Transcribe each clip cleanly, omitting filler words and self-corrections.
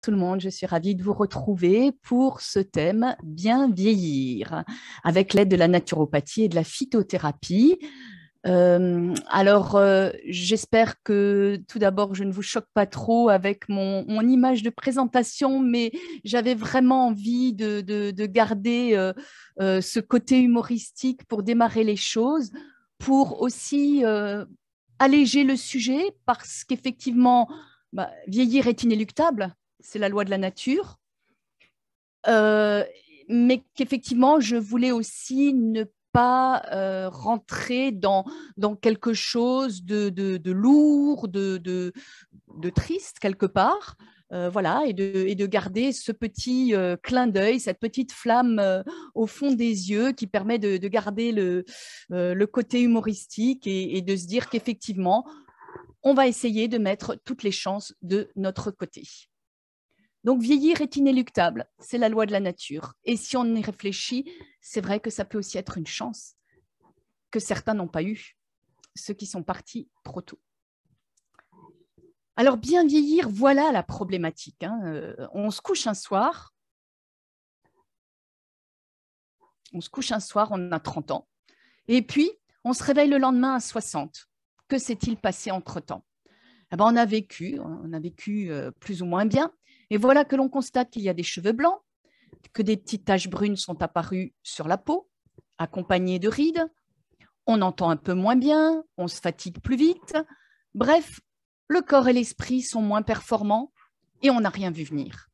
tout le monde, je suis ravie de vous retrouver pour ce thème bien vieillir avec l'aide de la naturopathie et de la phytothérapie. J'espère que tout d'abord, je ne vous choque pas trop avec mon image de présentation, mais j'avais vraiment envie de garder ce côté humoristique pour démarrer les choses, pour aussi alléger le sujet, parce qu'effectivement, vieillir est inéluctable, c'est la loi de la nature, euh, mais qu'effectivement, je voulais aussi ne pas rentrer dans quelque chose de lourd, de triste quelque part. Voilà, et de garder ce petit clin d'œil, cette petite flamme au fond des yeux qui permet de garder le côté humoristique et de se dire qu'effectivement, on va essayer de mettre toutes les chances de notre côté. Donc, vieillir est inéluctable, c'est la loi de la nature. Et si on y réfléchit, c'est vrai que ça peut aussi être une chance que certains n'ont pas eue, ceux qui sont partis trop tôt. Alors, bien vieillir, voilà la problématique. On se couche un soir, on a 30 ans, et puis on se réveille le lendemain à 60. Que s'est-il passé entre-temps? On a vécu plus ou moins bien, et voilà que l'on constate qu'il y a des cheveux blancs, que des petites taches brunes sont apparues sur la peau, accompagnées de rides, on entend un peu moins bien, on se fatigue plus vite, bref, le corps et l'esprit sont moins performants et on n'a rien vu venir.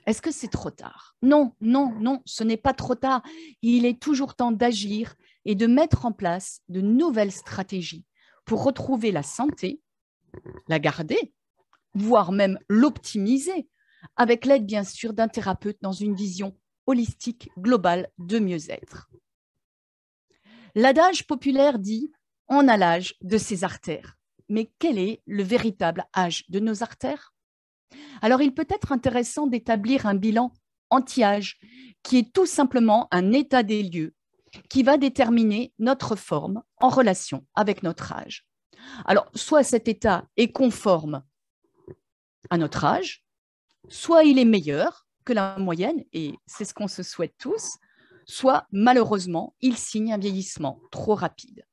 Est-ce que c'est trop tard? Non, non, non, ce n'est pas trop tard. Il est toujours temps d'agir et de mettre en place de nouvelles stratégies pour retrouver la santé, la garder, voire même l'optimiser, avec l'aide bien sûr d'un thérapeute dans une vision holistique globale de mieux-être. L'adage populaire dit « on a l'âge de ses artères ». Mais quel est le véritable âge de nos artères? Alors, il peut être intéressant d'établir un bilan anti-âge qui est tout simplement un état des lieux qui va déterminer notre forme en relation avec notre âge. Alors, soit cet état est conforme à notre âge, soit il est meilleur que la moyenne, et c'est ce qu'on se souhaite tous, soit malheureusement, il signe un vieillissement trop rapide.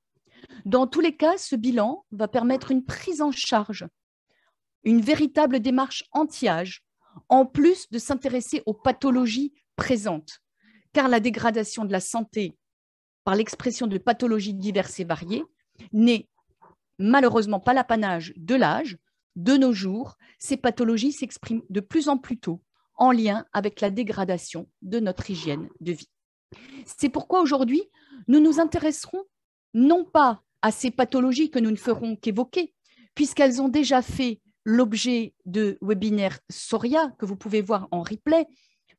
Dans tous les cas, ce bilan va permettre une prise en charge, une véritable démarche anti-âge, en plus de s'intéresser aux pathologies présentes, car la dégradation de la santé par l'expression de pathologies diverses et variées n'est malheureusement pas l'apanage de l'âge. De nos jours, ces pathologies s'expriment de plus en plus tôt en lien avec la dégradation de notre hygiène de vie. C'est pourquoi aujourd'hui, nous nous intéresserons non pas à ces pathologies que nous ne ferons qu'évoquer, puisqu'elles ont déjà fait l'objet de webinaires Soria, que vous pouvez voir en replay,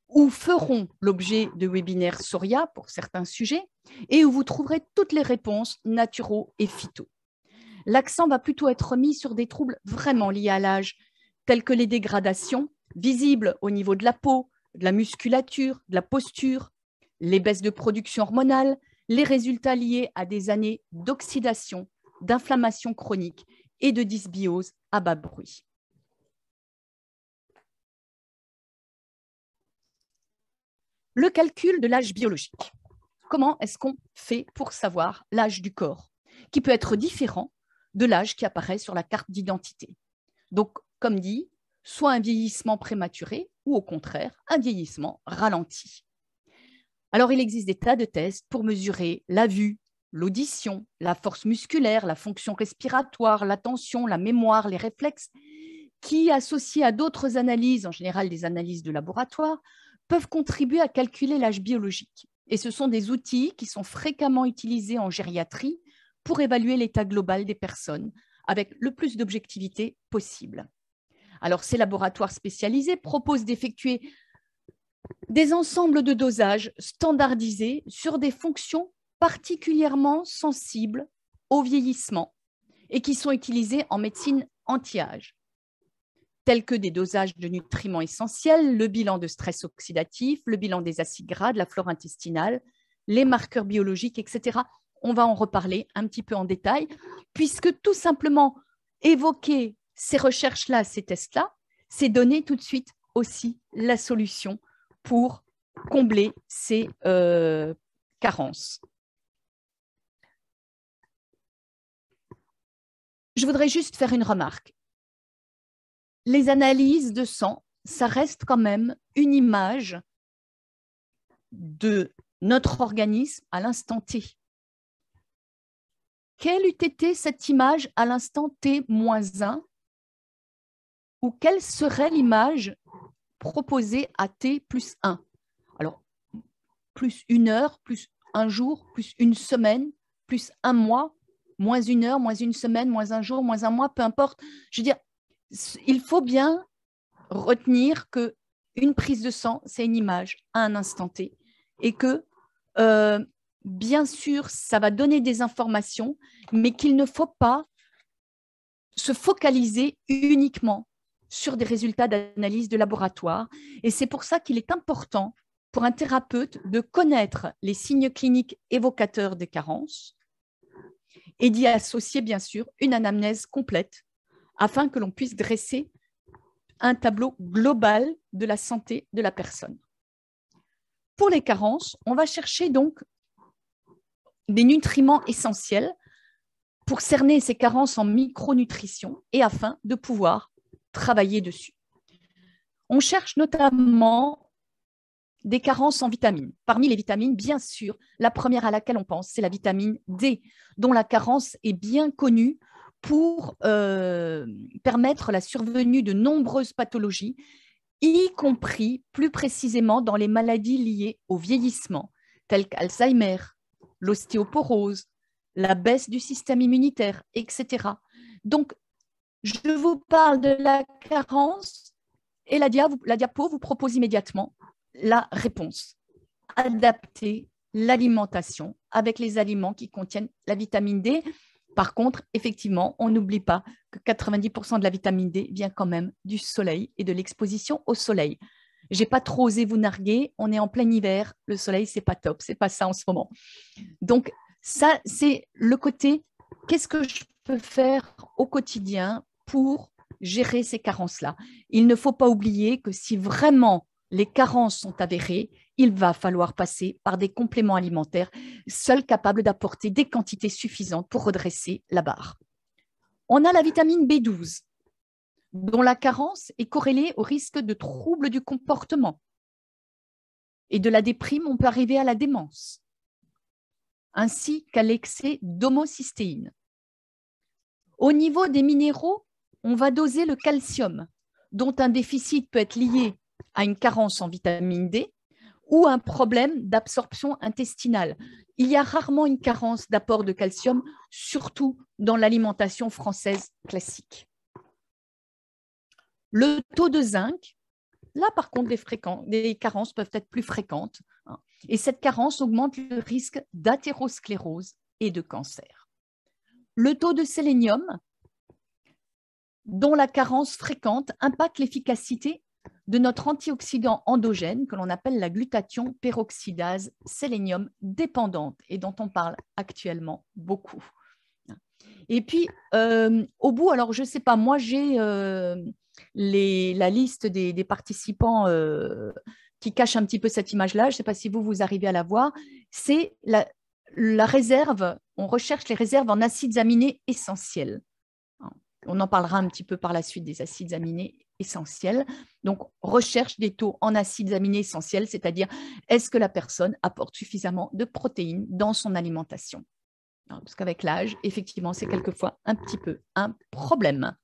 ou feront l'objet de webinaires Soria pour certains sujets, et où vous trouverez toutes les réponses naturaux et phyto. L'accent va plutôt être mis sur des troubles vraiment liés à l'âge, tels que les dégradations visibles au niveau de la peau, de la musculature, de la posture, les baisses de production hormonale, les résultats liés à des années d'oxydation, d'inflammation chronique et de dysbiose à bas bruit. Le calcul de l'âge biologique. Comment est-ce qu'on fait pour savoir l'âge du corps, qui peut être différent de l'âge qui apparaît sur la carte d'identité? Donc, comme dit, soit un vieillissement prématuré ou au contraire, un vieillissement ralenti. Alors, il existe des tas de tests pour mesurer la vue, l'audition, la force musculaire, la fonction respiratoire, l'attention, la mémoire, les réflexes, qui, associés à d'autres analyses, en général des analyses de laboratoire, peuvent contribuer à calculer l'âge biologique. Et ce sont des outils qui sont fréquemment utilisés en gériatrie pour évaluer l'état global des personnes avec le plus d'objectivité possible. Alors, ces laboratoires spécialisés proposent d'effectuer des ensembles de dosages standardisés sur des fonctions particulièrement sensibles au vieillissement et qui sont utilisés en médecine anti-âge, tels que des dosages de nutriments essentiels, le bilan de stress oxydatif, le bilan des acides gras, de la flore intestinale, les marqueurs biologiques, etc. On va en reparler un petit peu en détail, puisque tout simplement évoquer ces recherches-là, ces tests-là, c'est donner tout de suite aussi la solution pour combler ces carences. Je voudrais juste faire une remarque. Les analyses de sang, ça reste quand même une image de notre organisme à l'instant T. Quelle eût été cette image à l'instant T-1 ou quelle serait l'image proposée à T+1? Alors, plus 1 heure, plus 1 jour, plus 1 semaine, plus 1 mois, moins 1 heure, moins 1 semaine, moins 1 jour, moins 1 mois, peu importe. Je veux dire, il faut bien retenir qu'une prise de sang, c'est une image à un instant T et que, bien sûr, ça va donner des informations, mais qu'il ne faut pas se focaliser uniquement sur des résultats d'analyse de laboratoire. Et c'est pour ça qu'il est important pour un thérapeute de connaître les signes cliniques évocateurs des carences et d'y associer, bien sûr, une anamnèse complète afin que l'on puisse dresser un tableau global de la santé de la personne. Pour les carences, on va chercher donc des nutriments essentiels pour cerner ces carences en micronutrition et afin de pouvoir travailler dessus. On cherche notamment des carences en vitamines. Parmi les vitamines, bien sûr, la première à laquelle on pense, c'est la vitamine D, dont la carence est bien connue pour permettre la survenue de nombreuses pathologies, y compris plus précisément dans les maladies liées au vieillissement, telles qu'Alzheimer, l'ostéoporose, la baisse du système immunitaire, etc. Donc, je vous parle de la carence et la diapo vous propose immédiatement la réponse. Adapter l'alimentation avec les aliments qui contiennent la vitamine D. Par contre, effectivement, on n'oublie pas que 90% de la vitamine D vient quand même du soleil et de l'exposition au soleil. J'ai pas trop osé vous narguer, on est en plein hiver, le soleil, c'est pas top, c'est pas ça en ce moment. Donc, ça, c'est le côté, qu'est-ce que je peux faire au quotidien pour gérer ces carences-là? Il ne faut pas oublier que si vraiment les carences sont avérées, il va falloir passer par des compléments alimentaires seuls capables d'apporter des quantités suffisantes pour redresser la barre. On a la vitamine B12, dont la carence est corrélée au risque de troubles du comportement. Et de la déprime, on peut arriver à la démence, ainsi qu'à l'excès d'homocystéine. Au niveau des minéraux, on va doser le calcium, dont un déficit peut être lié à une carence en vitamine D ou un problème d'absorption intestinale. Il y a rarement une carence d'apport de calcium, surtout dans l'alimentation française classique. Le taux de zinc, là par contre, des carences peuvent être plus fréquentes, hein, et cette carence augmente le risque d'athérosclérose et de cancer. Le taux de sélénium, dont la carence fréquente impacte l'efficacité de notre antioxydant endogène que l'on appelle la glutathion peroxydase sélénium dépendante et dont on parle actuellement beaucoup. Et puis, au bout, alors je ne sais pas, moi j'ai la liste des participants qui cache un petit peu cette image-là, je ne sais pas si vous arrivez à la voir, c'est la réserve, on recherche les réserves en acides aminés essentiels. On en parlera un petit peu par la suite des acides aminés essentiels. Donc, recherche des taux en acides aminés essentiels, c'est-à-dire est-ce que la personne apporte suffisamment de protéines dans son alimentation? Parce qu'avec l'âge, effectivement, c'est quelquefois un petit peu un problème.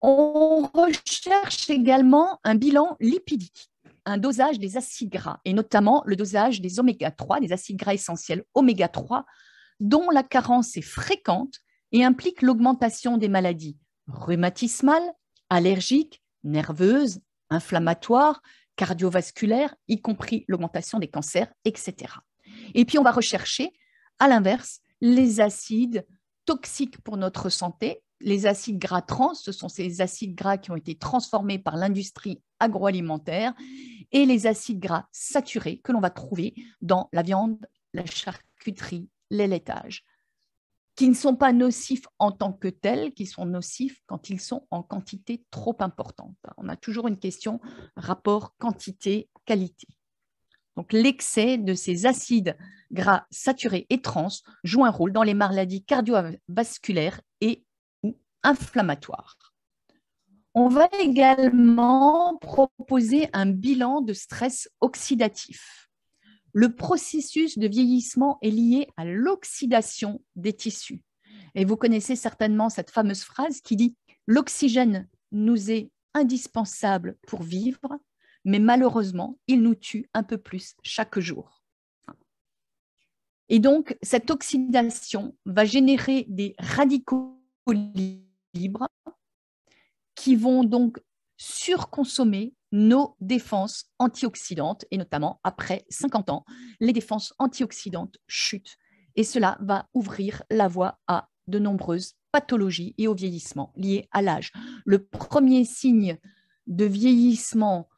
On recherche également un bilan lipidique, un dosage des acides gras, et notamment le dosage des oméga-3, des acides gras essentiels oméga-3, dont la carence est fréquente et implique l'augmentation des maladies rhumatismales, allergiques, nerveuses, inflammatoires, cardiovasculaires, y compris l'augmentation des cancers, etc. Et puis, on va rechercher, à l'inverse, les acides toxiques pour notre santé. Les acides gras trans, ce sont ces acides gras qui ont été transformés par l'industrie agroalimentaire, et les acides gras saturés que l'on va trouver dans la viande, la charcuterie, les laitages, qui ne sont pas nocifs en tant que tels, qui sont nocifs quand ils sont en quantité trop importante. On a toujours une question rapport quantité-qualité. Donc, l'excès de ces acides gras saturés et trans joue un rôle dans les maladies cardiovasculaires et ou inflammatoires. On va également proposer un bilan de stress oxydatif. Le processus de vieillissement est lié à l'oxydation des tissus. Et vous connaissez certainement cette fameuse phrase qui dit « L'oxygène nous est indispensable pour vivre, mais malheureusement, il nous tue un peu plus chaque jour. » Et donc, cette oxydation va générer des radicaux libres qui vont donc surconsommer nos défenses antioxydantes, et notamment après 50 ans, les défenses antioxydantes chutent. Et cela va ouvrir la voie à de nombreuses pathologies et au vieillissement lié à l'âge. Le premier signe de vieillissement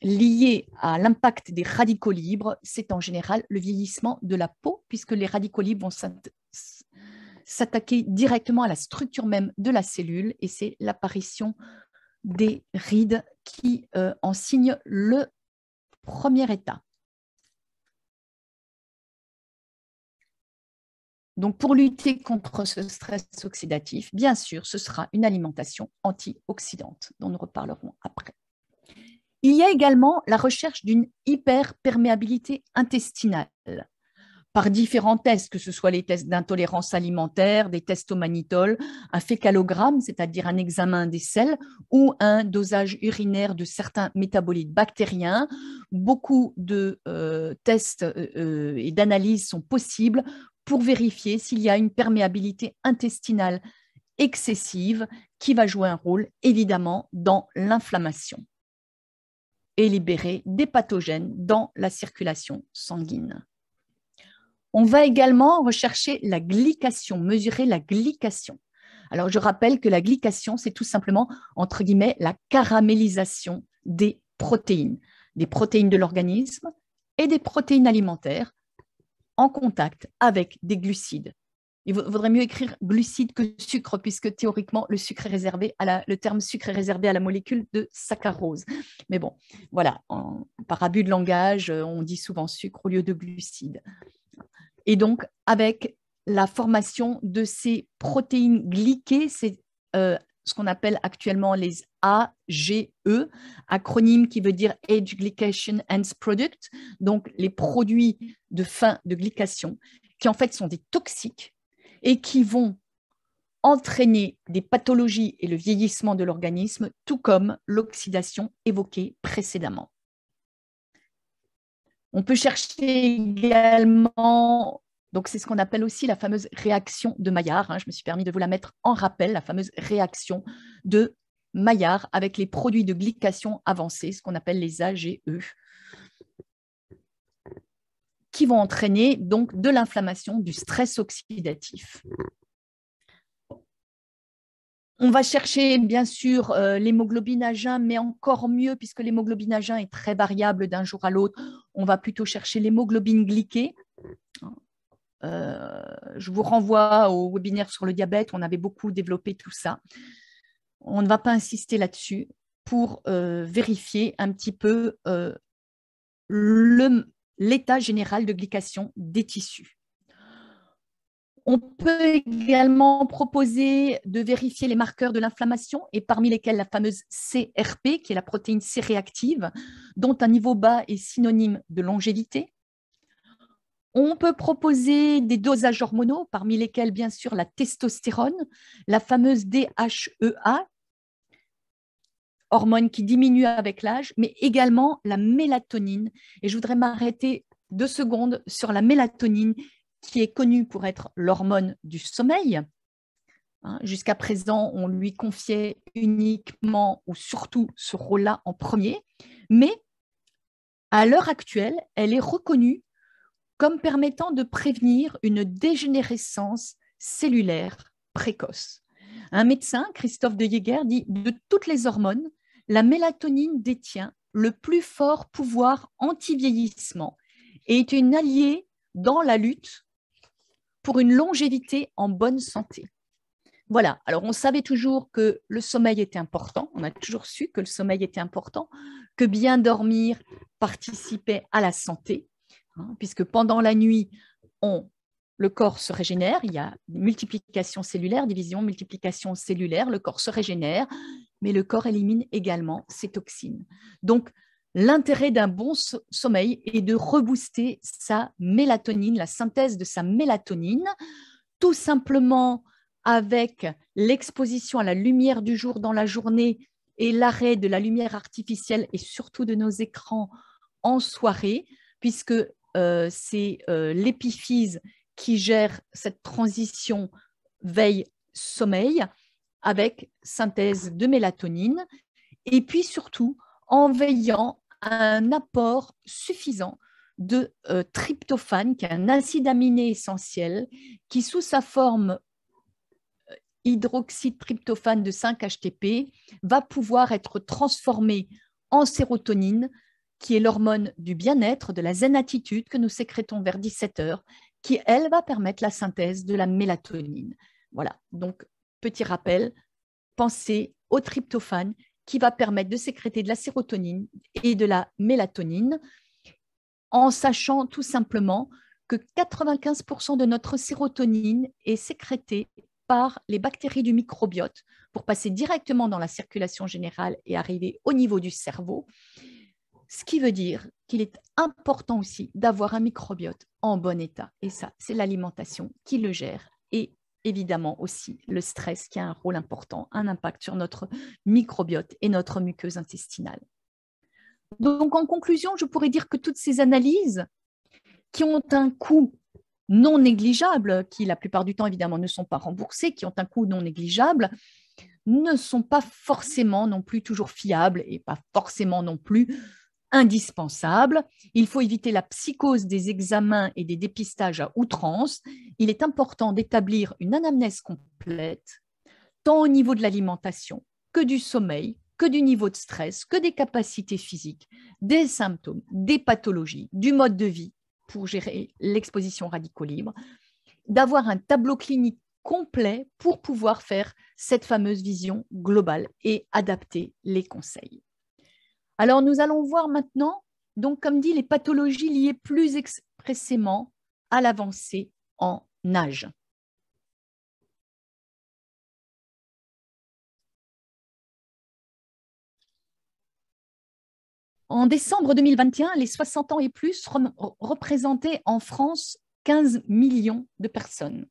lié à l'impact des radicaux libres, c'est en général le vieillissement de la peau, puisque les radicaux libres vont s'attaquer directement à la structure même de la cellule, et c'est l'apparition des rides qui en signent le premier état. Donc, pour lutter contre ce stress oxydatif, bien sûr, ce sera une alimentation antioxydante, dont nous reparlerons après. Il y a également la recherche d'une hyperperméabilité intestinale par différents tests, que ce soit les tests d'intolérance alimentaire, des tests au mannitol, un fécalogramme, c'est-à-dire un examen des selles, ou un dosage urinaire de certains métabolites bactériens. Beaucoup de tests et d'analyses sont possibles pour vérifier s'il y a une perméabilité intestinale excessive qui va jouer un rôle, évidemment, dans l'inflammation et libérer des pathogènes dans la circulation sanguine. On va également rechercher la glycation, mesurer la glycation. Alors, je rappelle que la glycation, c'est tout simplement, entre guillemets, la caramélisation des protéines de l'organisme et des protéines alimentaires en contact avec des glucides. Il vaudrait mieux écrire glucides que sucre, puisque théoriquement, le terme sucre est réservé à la molécule de saccharose. Mais bon, voilà, par abus de langage, on dit souvent sucre au lieu de glucides. Et donc, avec la formation de protéines glyquées, c'est ce qu'on appelle actuellement les AGE, acronyme qui veut dire Age Glycation End Product, donc les produits de fin de glycation, qui en fait sont des toxiques et qui vont entraîner des pathologies et le vieillissement de l'organisme, tout comme l'oxydation évoquée précédemment. On peut chercher également, donc c'est ce qu'on appelle aussi la fameuse réaction de Maillard, je me suis permis de vous la mettre en rappel, la fameuse réaction de Maillard avec les produits de glycation avancés, ce qu'on appelle les AGE, qui vont entraîner donc de l'inflammation, du stress oxydatif. On va chercher bien sûr l'hémoglobine à jeun, mais encore mieux, puisque l'hémoglobine à jeun est très variable d'un jour à l'autre, on va plutôt chercher l'hémoglobine glyquée. Je vous renvoie au webinaire sur le diabète, on avait beaucoup développé tout ça. On ne va pas insister là-dessus pour vérifier un petit peu l'état général de glycation des tissus. On peut également proposer de vérifier les marqueurs de l'inflammation, et parmi lesquels la fameuse CRP, qui est la protéine C-réactive, dont un niveau bas est synonyme de longévité. On peut proposer des dosages hormonaux, parmi lesquels, bien sûr, la testostérone, la fameuse DHEA, hormone qui diminue avec l'âge, mais également la mélatonine. Et je voudrais m'arrêter 2 secondes sur la mélatonine, qui est connue pour être l'hormone du sommeil. Jusqu'à présent, on lui confiait uniquement ou surtout ce rôle-là en premier, mais à l'heure actuelle, elle est reconnue comme permettant de prévenir une dégénérescence cellulaire précoce. Un médecin, Christophe de Jaeger, dit « De toutes les hormones, la mélatonine détient le plus fort pouvoir anti-vieillissement et est une alliée dans la lutte pour une longévité en bonne santé. Voilà, alors on savait toujours que le sommeil était important, on a toujours su que le sommeil était important, que bien dormir participait à la santé, hein, puisque pendant la nuit, le corps se régénère, il y a multiplication cellulaire, division, multiplication cellulaire, le corps se régénère, mais le corps élimine également ses toxines. Donc, l'intérêt d'un bon sommeil est de rebooster sa mélatonine, la synthèse de sa mélatonine, tout simplement avec l'exposition à la lumière du jour dans la journée et l'arrêt de la lumière artificielle et surtout de nos écrans en soirée, puisque c'est l'épiphyse qui gère cette transition veille-sommeil avec synthèse de mélatonine, et puis surtout en veillant à un apport suffisant de tryptophane, qui est un acide aminé essentiel, qui sous sa forme hydroxytryptophane de 5-HTP va pouvoir être transformé en sérotonine, qui est l'hormone du bien-être, de la zen attitude que nous sécrétons vers 17 heures, qui, elle, va permettre la synthèse de la mélatonine. Voilà, donc petit rappel, pensez au tryptophane qui va permettre de sécréter de la sérotonine et de la mélatonine, en sachant tout simplement que 95% de notre sérotonine est sécrétée par les bactéries du microbiote pour passer directement dans la circulation générale et arriver au niveau du cerveau. Ce qui veut dire qu'il est important aussi d'avoir un microbiote en bon état. Et ça, c'est l'alimentation qui le gère. Et évidemment aussi le stress qui a un rôle important, un impact sur notre microbiote et notre muqueuse intestinale. Donc, en conclusion, je pourrais dire que toutes ces analyses qui ont un coût non négligeable, qui la plupart du temps évidemment ne sont pas remboursées, qui ont un coût non négligeable, ne sont pas forcément non plus toujours fiables et pas forcément non plus indispensables. Il faut éviter la psychose des examens et des dépistages à outrance. Il est important d'établir une anamnèse complète, tant au niveau de l'alimentation que du sommeil, que du niveau de stress, que des capacités physiques, des symptômes, des pathologies, du mode de vie pour gérer l'exposition radicaux-libres, d'avoir un tableau clinique complet pour pouvoir faire cette fameuse vision globale et adapter les conseils. Alors, nous allons voir maintenant, donc, comme dit, les pathologies liées plus expressément à l'avancée en âge. En décembre 2021, les 60 ans et plus représentaient en France 15 millions de personnes.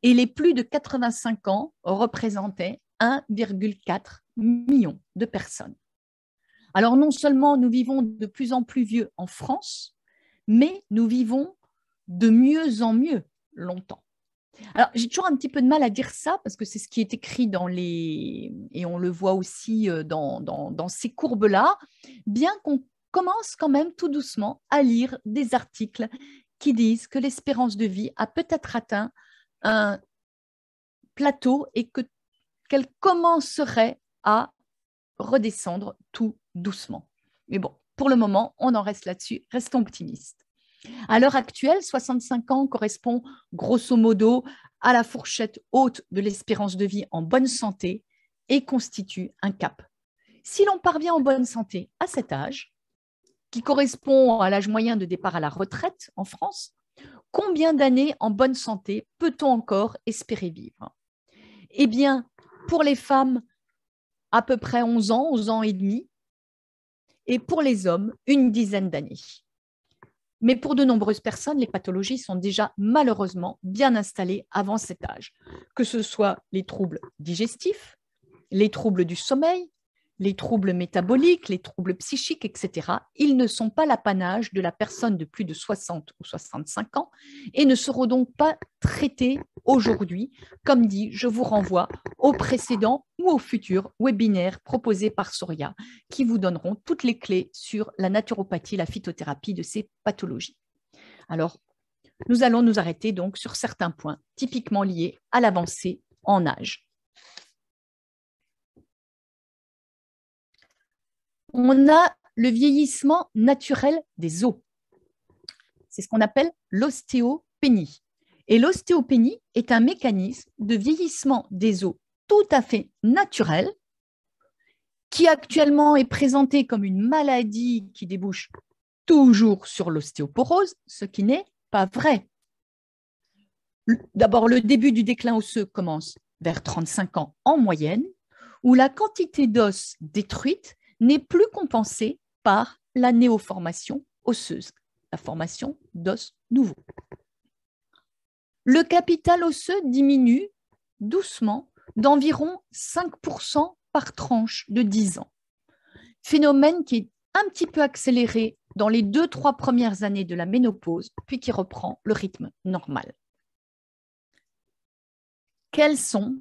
Et les plus de 85 ans représentaient 1,4 million de personnes. Alors non seulement nous vivons de plus en plus vieux en France, mais nous vivons de mieux en mieux longtemps. Alors j'ai toujours un petit peu de mal à dire ça parce que c'est ce qui est écrit dans les... et on le voit aussi dans ces courbes-là, bien qu'on commence quand même tout doucement à lire des articles qui disent que l'espérance de vie a peut-être atteint un plateau et qu'elle commencerait à redescendre tout doucement. Mais bon, pour le moment, on en reste là-dessus. Restons optimistes. À l'heure actuelle, 65 ans correspond grosso modo à la fourchette haute de l'espérance de vie en bonne santé et constitue un cap. Si l'on parvient en bonne santé à cet âge, qui correspond à l'âge moyen de départ à la retraite en France, combien d'années en bonne santé peut-on encore espérer vivre? Eh bien, pour les femmes, à peu près 11 ans et demi, et pour les hommes, une dizaine d'années. Mais pour de nombreuses personnes, les pathologies sont déjà malheureusement bien installées avant cet âge, que ce soit les troubles digestifs, les troubles du sommeil, les troubles métaboliques, les troubles psychiques, etc. Ils ne sont pas l'apanage de la personne de plus de 60 ou 65 ans et ne seront donc pas traités aujourd'hui. Comme dit, je vous renvoie aux précédents ou aux futurs webinaires proposés par Soria qui vous donneront toutes les clés sur la naturopathie, la phytothérapie de ces pathologies. Alors, nous allons nous arrêter donc sur certains points typiquement liés à l'avancée en âge. On a le vieillissement naturel des os. C'est ce qu'on appelle l'ostéopénie. Et l'ostéopénie est un mécanisme de vieillissement des os tout à fait naturel, qui actuellement est présenté comme une maladie qui débouche toujours sur l'ostéoporose, ce qui n'est pas vrai. D'abord, le début du déclin osseux commence vers 35 ans en moyenne, où la quantité d'os détruite n'est plus compensée par la néoformation osseuse, la formation d'os nouveaux. Le capital osseux diminue doucement d'environ 5% par tranche de 10 ans. Phénomène qui est un petit peu accéléré dans les 2-3 premières années de la ménopause, puis qui reprend le rythme normal. Quels sont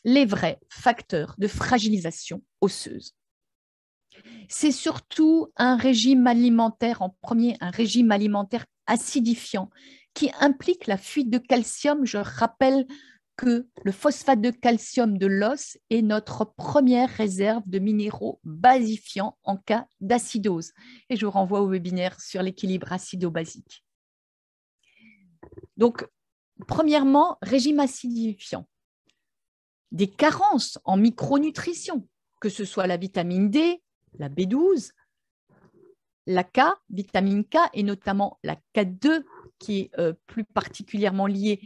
les vrais facteurs de fragilisation osseuse? C'est surtout un régime alimentaire, en premier, un régime alimentaire acidifiant qui implique la fuite de calcium. Je rappelle que le phosphate de calcium de l'os est notre première réserve de minéraux basifiants en cas d'acidose. Et je vous renvoie au webinaire sur l'équilibre acido-basique. Donc, premièrement, régime acidifiant. Des carences en micronutrition, que ce soit la vitamine D, la B12, la K, vitamine K, et notamment la K2, qui est plus particulièrement liée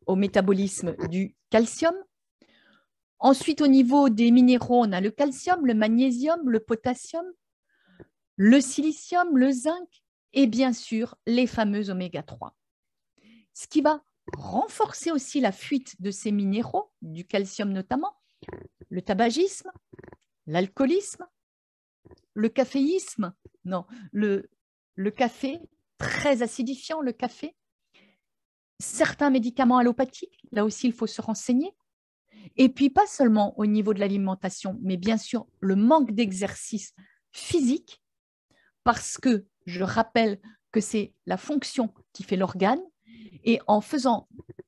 au métabolisme du calcium. Ensuite, au niveau des minéraux, on a le calcium, le magnésium, le potassium, le silicium, le zinc et bien sûr les fameux oméga 3. Ce qui va renforcer aussi la fuite de ces minéraux, du calcium notamment, le tabagisme, l'alcoolisme, le caféisme, non, le café, très acidifiant le café, certains médicaments allopathiques, là aussi il faut se renseigner, et puis pas seulement au niveau de l'alimentation, mais bien sûr le manque d'exercice physique, parce que je rappelle que c'est la fonction qui fait l'organe, et en faisant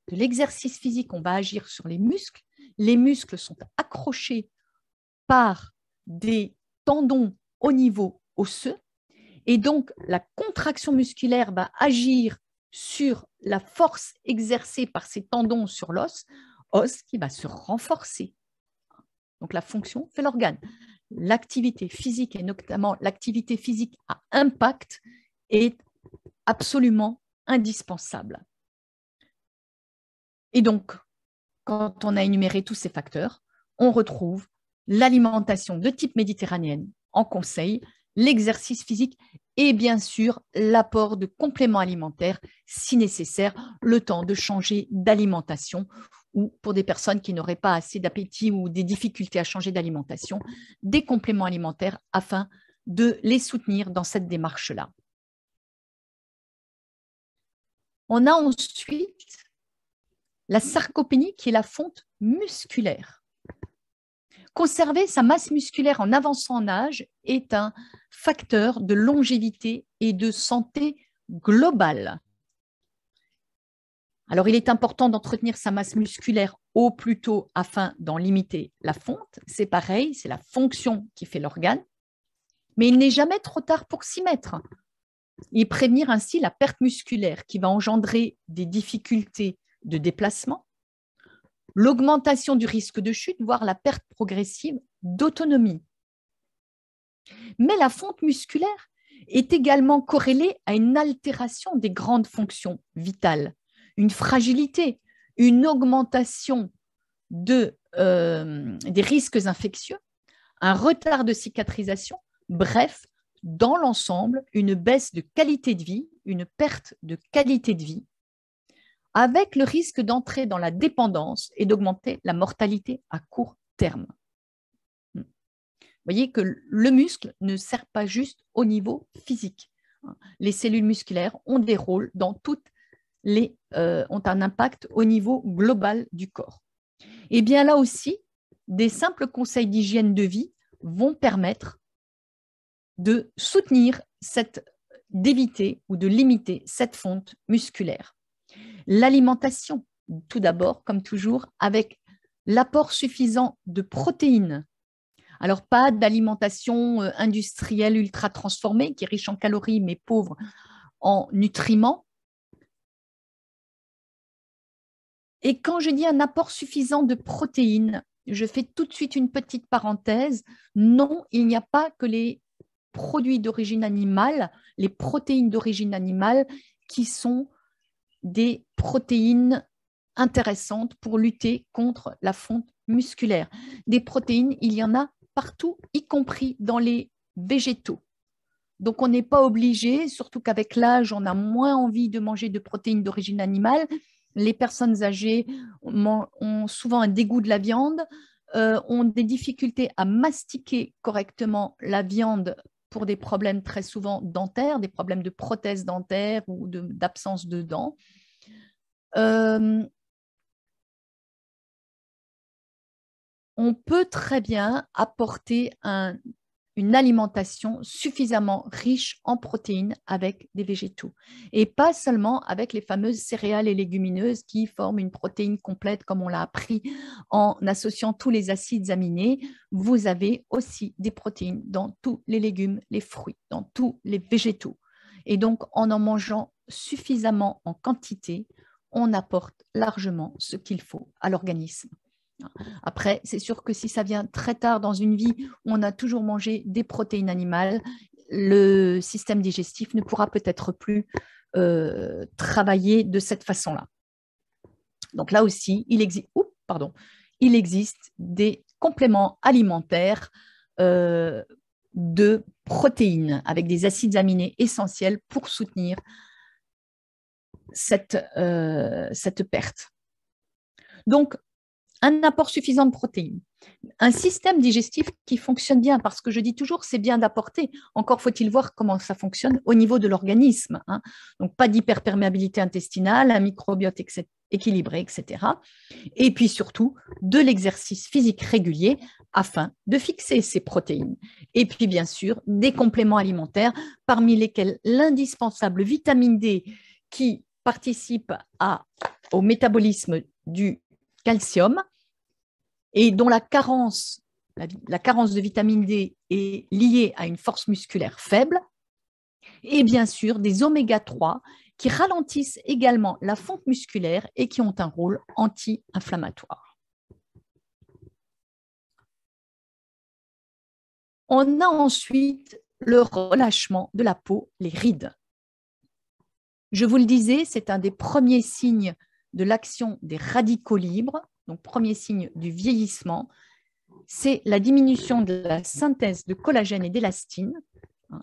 de l'exercice physique, on va agir sur les muscles sont accrochés par des tendons au niveau osseux, et donc la contraction musculaire va agir sur la force exercée par ces tendons sur l'os, os qui va se renforcer. Donc la fonction fait l'organe. L'activité physique, et notamment l'activité physique à impact, est absolument indispensable. Et donc, quand on a énuméré tous ces facteurs, on retrouve l'alimentation de type méditerranéenne en conseil, l'exercice physique et bien sûr l'apport de compléments alimentaires si nécessaire, le temps de changer d'alimentation ou pour des personnes qui n'auraient pas assez d'appétit ou des difficultés à changer d'alimentation, des compléments alimentaires afin de les soutenir dans cette démarche-là. On a ensuite la sarcopénie qui est la fonte musculaire. Conserver sa masse musculaire en avançant en âge est un facteur de longévité et de santé globale. Alors, il est important d'entretenir sa masse musculaire au plus tôt afin d'en limiter la fonte. C'est pareil, c'est la fonction qui fait l'organe. Mais il n'est jamais trop tard pour s'y mettre et prévenir ainsi la perte musculaire qui va engendrer des difficultés de déplacement, l'augmentation du risque de chute, voire la perte progressive d'autonomie. Mais la fonte musculaire est également corrélée à une altération des grandes fonctions vitales, une fragilité, une augmentation des risques infectieux, un retard de cicatrisation, bref, dans l'ensemble, une baisse de qualité de vie, une perte de qualité de vie, avec le risque d'entrer dans la dépendance et d'augmenter la mortalité à court terme. Vous voyez que le muscle ne sert pas juste au niveau physique. Les cellules musculaires ont des rôles dans toutes ont un impact au niveau global du corps. Et bien là aussi, des simples conseils d'hygiène de vie vont permettre de soutenir d'éviter ou de limiter cette fonte musculaire. L'alimentation, tout d'abord, comme toujours, avec l'apport suffisant de protéines. Alors, pas d'alimentation industrielle ultra transformée, qui est riche en calories, mais pauvre en nutriments. Et quand je dis un apport suffisant de protéines, je fais tout de suite une petite parenthèse. Non, il n'y a pas que les produits d'origine animale, les protéines d'origine animale qui sont des protéines intéressantes pour lutter contre la fonte musculaire. Des protéines, il y en a partout, y compris dans les végétaux. Donc, on n'est pas obligé, surtout qu'avec l'âge, on a moins envie de manger de protéines d'origine animale. Les personnes âgées ont souvent un dégoût de la viande, ont des difficultés à mastiquer correctement la viande pour des problèmes très souvent dentaires, des problèmes de prothèse dentaire ou d'absence de dents. On peut très bien apporter une alimentation suffisamment riche en protéines avec des végétaux et pas seulement avec les fameuses céréales et légumineuses qui forment une protéine complète comme on l'a appris en associant tous les acides aminés. Vous avez aussi des protéines dans tous les légumes, les fruits, dans tous les végétaux. Et donc, en mangeant suffisamment en quantité, on apporte largement ce qu'il faut à l'organisme. Après, c'est sûr que si ça vient très tard dans une vie où on a toujours mangé des protéines animales, le système digestif ne pourra peut-être plus travailler de cette façon-là. Donc là aussi, il existe des compléments alimentaires de protéines avec des acides aminés essentiels pour soutenir cette perte. Donc, un apport suffisant de protéines, un système digestif qui fonctionne bien, parce que je dis toujours, c'est bien d'apporter, encore faut-il voir comment ça fonctionne au niveau de l'organisme. Hein. Donc, pas d'hyperperméabilité intestinale, un microbiote équilibré, etc. Et puis surtout, de l'exercice physique régulier afin de fixer ces protéines. Et puis, bien sûr, des compléments alimentaires, parmi lesquels l'indispensable vitamine D qui participe au métabolisme du calcium et dont la carence de vitamine D est liée à une force musculaire faible, et bien sûr des oméga-3 qui ralentissent également la fonte musculaire et qui ont un rôle anti-inflammatoire. On a ensuite le relâchement de la peau, les rides. Je vous le disais, c'est un des premiers signes de l'action des radicaux libres, donc premier signe du vieillissement, c'est la diminution de la synthèse de collagène et d'élastine,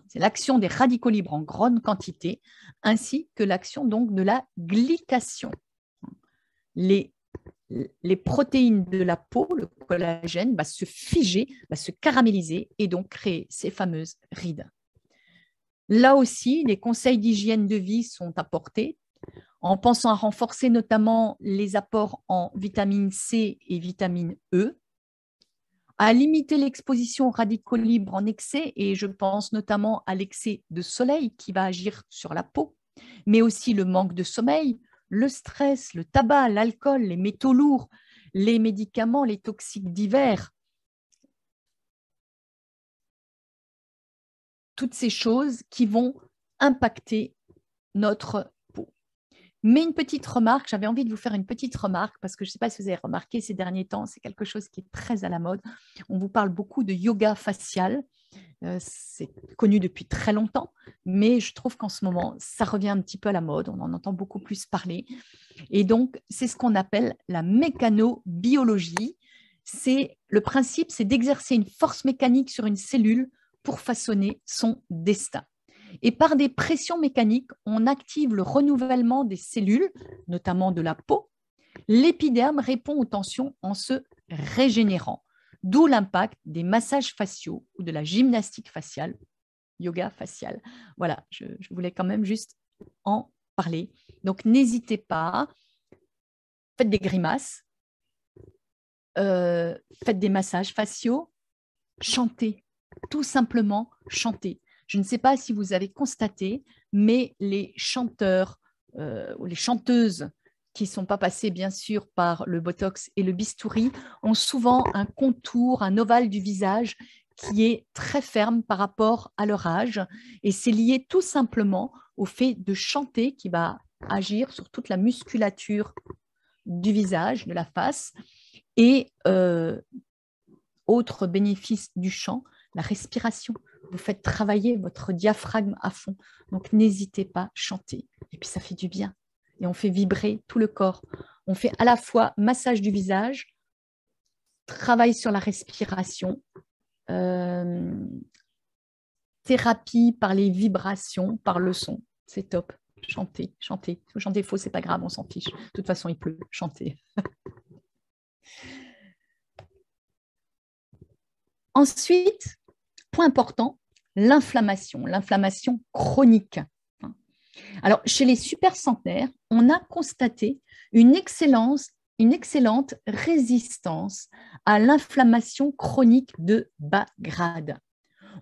c'est l'action des radicaux libres en grande quantité, ainsi que l'action donc de la glycation. Les protéines de la peau, le collagène, va se figer, va se caraméliser et donc créer ces fameuses rides. Là aussi, les conseils d'hygiène de vie sont apportés en pensant à renforcer notamment les apports en vitamine C et vitamine E, à limiter l'exposition aux radicaux libres en excès, et je pense notamment à l'excès de soleil qui va agir sur la peau, mais aussi le manque de sommeil, le stress, le tabac, l'alcool, les métaux lourds, les médicaments, les toxiques divers. Toutes ces choses qui vont impacter notre peau. Mais une petite remarque, j'avais envie de vous faire une petite remarque parce que je ne sais pas si vous avez remarqué ces derniers temps, c'est quelque chose qui est très à la mode. On vous parle beaucoup de yoga facial. C'est connu depuis très longtemps, mais je trouve qu'en ce moment, ça revient un petit peu à la mode. On en entend beaucoup plus parler. Et donc, c'est ce qu'on appelle la mécanobiologie. Le principe, c'est d'exercer une force mécanique sur une cellule pour façonner son destin. Et par des pressions mécaniques, on active le renouvellement des cellules, notamment de la peau. L'épiderme répond aux tensions en se régénérant, d'où l'impact des massages faciaux ou de la gymnastique faciale, yoga facial. Voilà, je voulais quand même juste en parler. Donc, n'hésitez pas, faites des grimaces, faites des massages faciaux, chantez, tout simplement chantez. Je ne sais pas si vous avez constaté, mais les chanteurs ou les chanteuses qui ne sont pas passés bien sûr par le botox et le bistouri ont souvent un contour, un ovale du visage qui est très ferme par rapport à leur âge. Et c'est lié tout simplement au fait de chanter qui va agir sur toute la musculature du visage, de la face. Et autre bénéfice du chant, la respiration. Vous faites travailler votre diaphragme à fond. Donc, n'hésitez pas à chanter. Et puis, ça fait du bien. Et on fait vibrer tout le corps. On fait à la fois massage du visage, travail sur la respiration, thérapie par les vibrations, par le son. C'est top. Chantez, chantez. Chanter faux, c'est pas grave, on s'en fiche. De toute façon, il pleut. Chantez. Ensuite, point important, l'inflammation chronique. Alors, chez les super centenaires, on a constaté une excellente résistance à l'inflammation chronique de bas grade.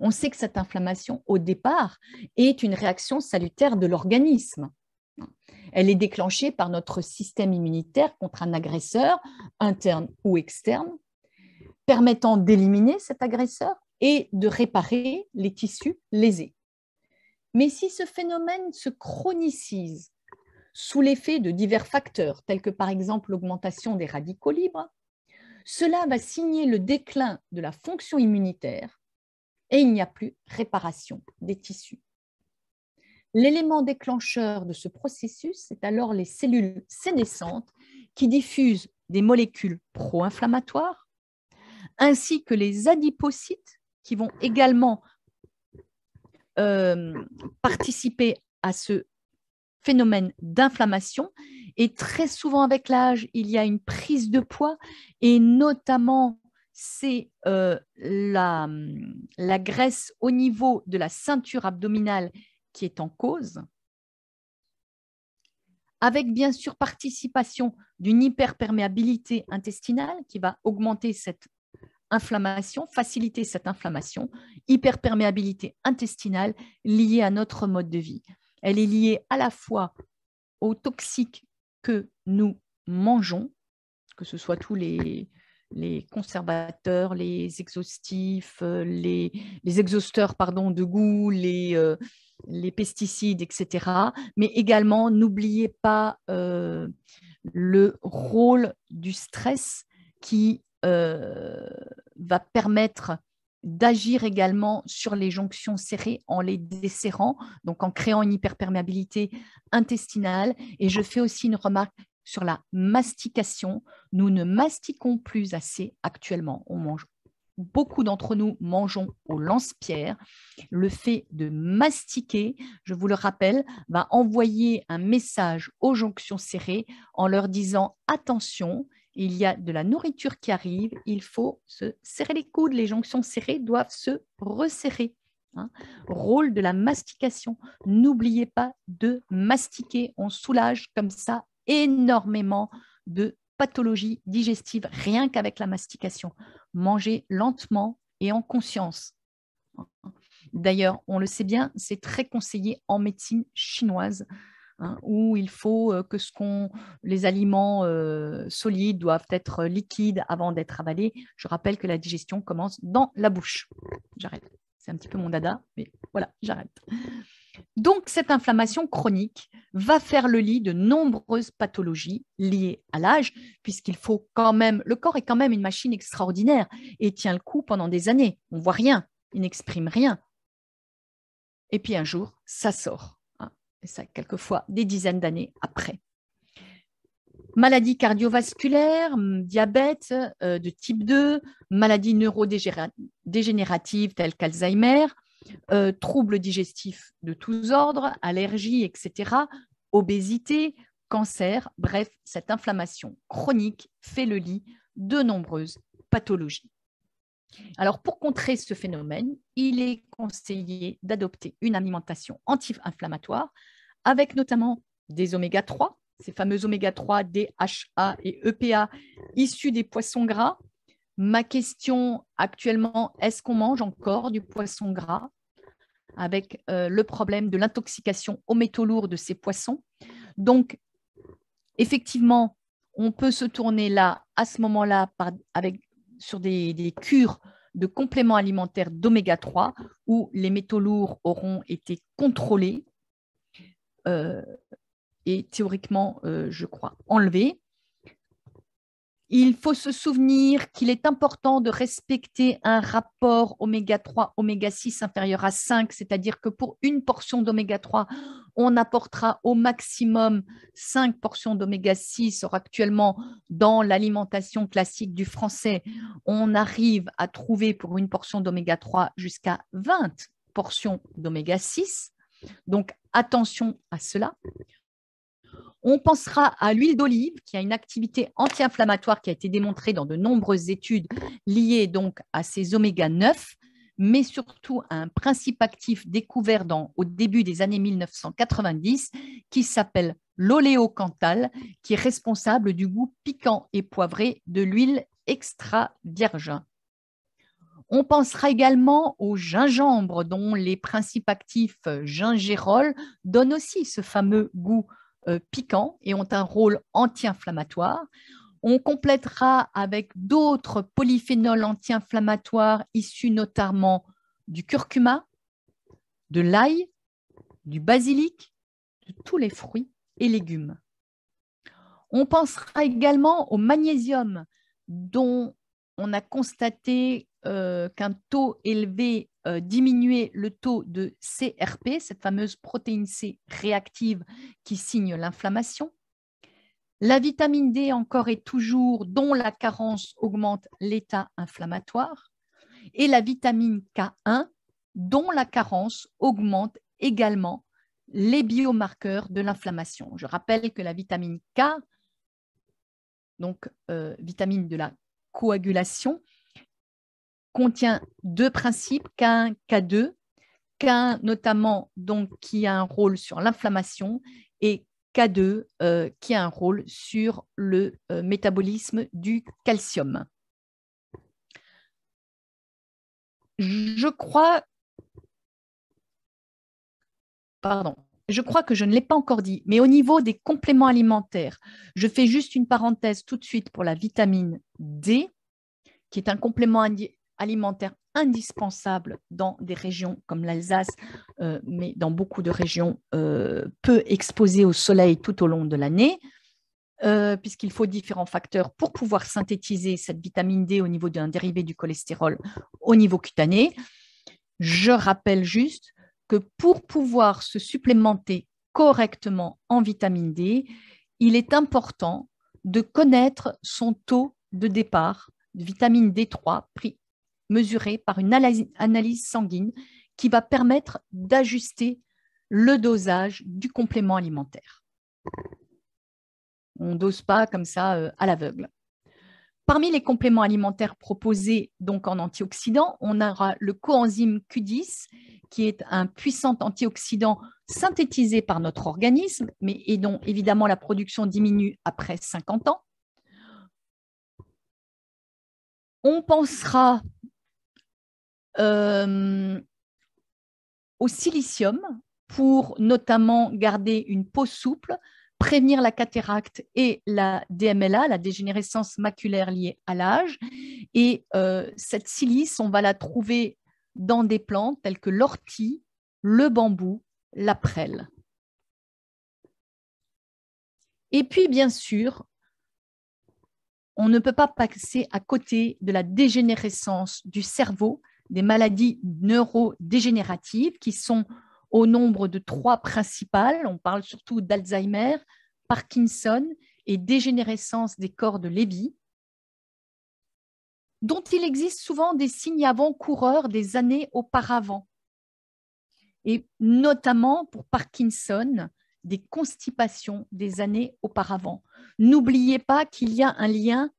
On sait que cette inflammation, au départ, est une réaction salutaire de l'organisme. Elle est déclenchée par notre système immunitaire contre un agresseur, interne ou externe, permettant d'éliminer cet agresseur et de réparer les tissus lésés. Mais si ce phénomène se chronicise sous l'effet de divers facteurs, tels que par exemple l'augmentation des radicaux libres, cela va signer le déclin de la fonction immunitaire et il n'y a plus réparation des tissus. L'élément déclencheur de ce processus, c'est alors les cellules sénescentes qui diffusent des molécules pro-inflammatoires, ainsi que les adipocytes qui vont également participer à ce phénomène d'inflammation. Et très souvent avec l'âge, il y a une prise de poids et notamment c'est la graisse au niveau de la ceinture abdominale qui est en cause, avec bien sûr participation d'une hyperperméabilité intestinale qui va augmenter cette inflammation, faciliter cette inflammation, hyperperméabilité intestinale liée à notre mode de vie. Elle est liée à la fois aux toxiques que nous mangeons, que ce soit tous les conservateurs, les exhaustifs, les exhausteurs de goût, les pesticides, etc. Mais également, n'oubliez pas le rôle du stress qui va permettre d'agir également sur les jonctions serrées en les desserrant, donc en créant une hyperperméabilité intestinale. Et je fais aussi une remarque sur la mastication. Nous ne mastiquons plus assez actuellement. On mange. Beaucoup d'entre nous mangeons au lance-pierre. Le fait de mastiquer, je vous le rappelle, va envoyer un message aux jonctions serrées en leur disant attention, il y a de la nourriture qui arrive, il faut se serrer les coudes, les jonctions serrées doivent se resserrer. Rôle de la mastication. N'oubliez pas de mastiquer, on soulage comme ça énormément de pathologies digestives rien qu'avec la mastication. Mangez lentement et en conscience. D'ailleurs, on le sait bien, c'est très conseillé en médecine chinoise, où il faut que les aliments solides doivent être liquides avant d'être avalés. Je rappelle que la digestion commence dans la bouche. J'arrête. C'est un petit peu mon dada, mais voilà, j'arrête. Donc, cette inflammation chronique va faire le lit de nombreuses pathologies liées à l'âge, puisqu'il faut quand même, le corps est quand même une machine extraordinaire et tient le coup pendant des années. On ne voit rien, il n'exprime rien. Et puis un jour, ça sort. Et ça, quelquefois, des dizaines d'années après. Maladies cardiovasculaires, diabète de type 2, maladies neurodégénératives telles qu'Alzheimer, troubles digestifs de tous ordres, allergies, etc., obésité, cancer, bref, cette inflammation chronique fait le lit de nombreuses pathologies. Alors, pour contrer ce phénomène, il est conseillé d'adopter une alimentation anti-inflammatoire avec notamment des oméga-3, ces fameux oméga-3, DHA et EPA issus des poissons gras. Ma question actuellement, est-ce qu'on mange encore du poisson gras avec le problème de l'intoxication aux métaux lourds de ces poissons? Donc, effectivement, on peut se tourner là, à ce moment-là, sur des cures de compléments alimentaires d'oméga-3 où les métaux lourds auront été contrôlés et théoriquement, je crois, enlevés. Il faut se souvenir qu'il est important de respecter un rapport oméga 3, oméga 6 inférieur à 5, c'est-à-dire que pour une portion d'oméga 3, on apportera au maximum 5 portions d'oméga 6. Or, actuellement, dans l'alimentation classique du français, on arrive à trouver pour une portion d'oméga 3 jusqu'à 20 portions d'oméga 6. Donc, attention à cela. On pensera à l'huile d'olive, qui a une activité anti-inflammatoire qui a été démontrée dans de nombreuses études liées donc à ces oméga 9, mais surtout à un principe actif découvert au début des années 1990 qui s'appelle l'oléocanthal, qui est responsable du goût piquant et poivré de l'huile extra vierge. On pensera également au gingembre, dont les principes actifs gingérol donnent aussi ce fameux goût piquants et ont un rôle anti-inflammatoire. On complétera avec d'autres polyphénols anti-inflammatoires issus notamment du curcuma, de l'ail, du basilic, de tous les fruits et légumes. On pensera également au magnésium, dont on a constaté qu'un taux élevé diminuait le taux de CRP, cette fameuse protéine C réactive qui signe l'inflammation. La vitamine D encore et toujours, dont la carence augmente l'état inflammatoire. Et la vitamine K1, dont la carence augmente également les biomarqueurs de l'inflammation. Je rappelle que la vitamine K, donc vitamine de la coagulation, contient deux principes, K1, K2, K1 notamment donc, qui a un rôle sur l'inflammation et K2 qui a un rôle sur le métabolisme du calcium. Je crois que je ne l'ai pas encore dit, mais au niveau des compléments alimentaires, je fais juste une parenthèse tout de suite pour la vitamine D, qui est un complément alimentaire indispensable dans des régions comme l'Alsace, mais dans beaucoup de régions peu exposées au soleil tout au long de l'année, puisqu'il faut différents facteurs pour pouvoir synthétiser cette vitamine D au niveau d'un dérivé du cholestérol au niveau cutané. Je rappelle juste que pour pouvoir se supplémenter correctement en vitamine D, il est important de connaître son taux de départ de vitamine D3 mesuré par une analyse sanguine qui va permettre d'ajuster le dosage du complément alimentaire. On ne dose pas comme ça à l'aveugle. Parmi les compléments alimentaires proposés donc en antioxydants, on aura le coenzyme Q10, qui est un puissant antioxydant synthétisé par notre organisme, et dont évidemment la production diminue après 50 ans. On pensera au silicium pour notamment garder une peau souple, prévenir la cataracte et la DMLA, la dégénérescence maculaire liée à l'âge. Et cette silice, on va la trouver dans des plantes telles que l'ortie, le bambou, la prêle. Et puis, bien sûr, on ne peut pas passer à côté de la dégénérescence du cerveau, des maladies neurodégénératives qui sont au nombre de 3 principales. On parle surtout d'Alzheimer, Parkinson et dégénérescence des corps de Lévy, dont il existe souvent des signes avant-coureurs des années auparavant. Et notamment pour Parkinson, des constipations des années auparavant. N'oubliez pas qu'il y a un lien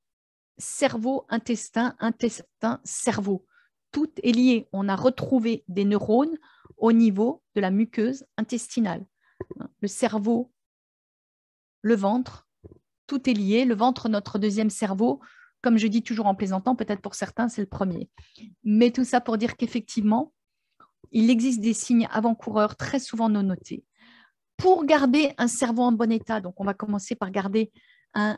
cerveau-intestin, intestin-cerveau. Tout est lié. On a retrouvé des neurones au niveau de la muqueuse intestinale. Le cerveau, le ventre, tout est lié. Le ventre, notre deuxième cerveau, comme je dis toujours en plaisantant, peut-être pour certains, c'est le premier. Mais tout ça pour dire qu'effectivement, il existe des signes avant-coureurs très souvent non notés. Pour garder un cerveau en bon état, donc on va commencer par garder une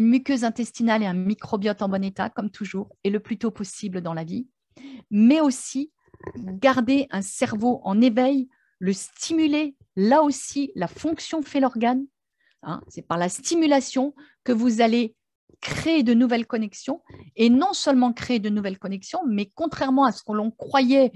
muqueuse intestinale et un microbiote en bon état, comme toujours, et le plus tôt possible dans la vie, mais aussi garder un cerveau en éveil, le stimuler. Là aussi, la fonction fait l'organe. C'est par la stimulation que vous allez créer de nouvelles connexions, et non seulement créer de nouvelles connexions, mais contrairement à ce que l'on croyait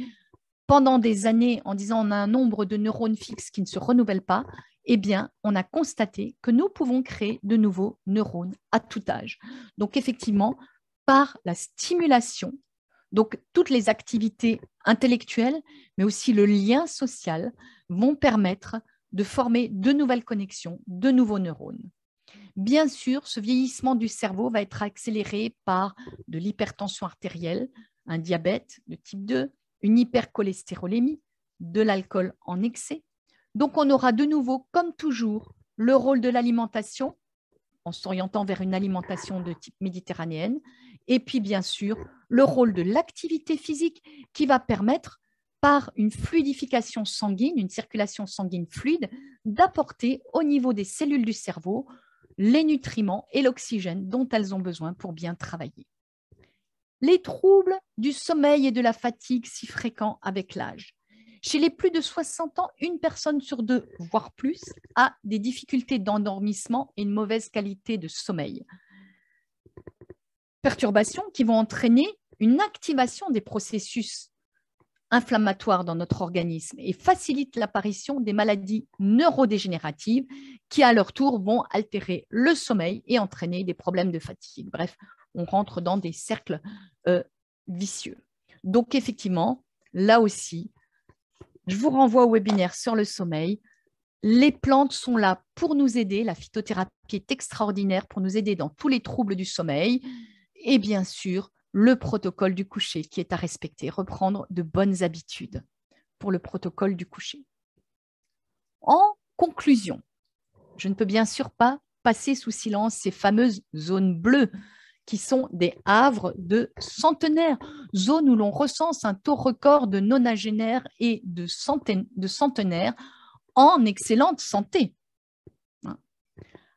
pendant des années en disant on a un nombre de neurones fixes qui ne se renouvellent pas, eh bien, on a constaté que nous pouvons créer de nouveaux neurones à tout âge. Donc, effectivement, par la stimulation, donc toutes les activités intellectuelles, mais aussi le lien social, vont permettre de former de nouvelles connexions, de nouveaux neurones. Bien sûr, ce vieillissement du cerveau va être accéléré par de l'hypertension artérielle, un diabète de type 2, une hypercholestérolémie, de l'alcool en excès. Donc, on aura de nouveau, comme toujours, le rôle de l'alimentation, en s'orientant vers une alimentation de type méditerranéenne, et puis bien sûr, le rôle de l'activité physique qui va permettre, par une fluidification sanguine, une circulation sanguine fluide, d'apporter au niveau des cellules du cerveau les nutriments et l'oxygène dont elles ont besoin pour bien travailler. Les troubles du sommeil et de la fatigue si fréquents avec l'âge. Chez les plus de 60 ans, une personne sur deux, voire plus, a des difficultés d'endormissement et une mauvaise qualité de sommeil. Perturbations qui vont entraîner une activation des processus inflammatoires dans notre organisme et facilitent l'apparition des maladies neurodégénératives qui, à leur tour, vont altérer le sommeil et entraîner des problèmes de fatigue. Bref, on rentre dans des cercles vicieux. Donc, effectivement, là aussi, je vous renvoie au webinaire sur le sommeil. Les plantes sont là pour nous aider. La phytothérapie est extraordinaire pour nous aider dans tous les troubles du sommeil. Et bien sûr, le protocole du coucher qui est à respecter, reprendre de bonnes habitudes pour le protocole du coucher. En conclusion, je ne peux bien sûr pas passer sous silence ces fameuses zones bleues qui sont des havres de centenaires, zones où l'on recense un taux record de nonagénaires et de centenaires en excellente santé.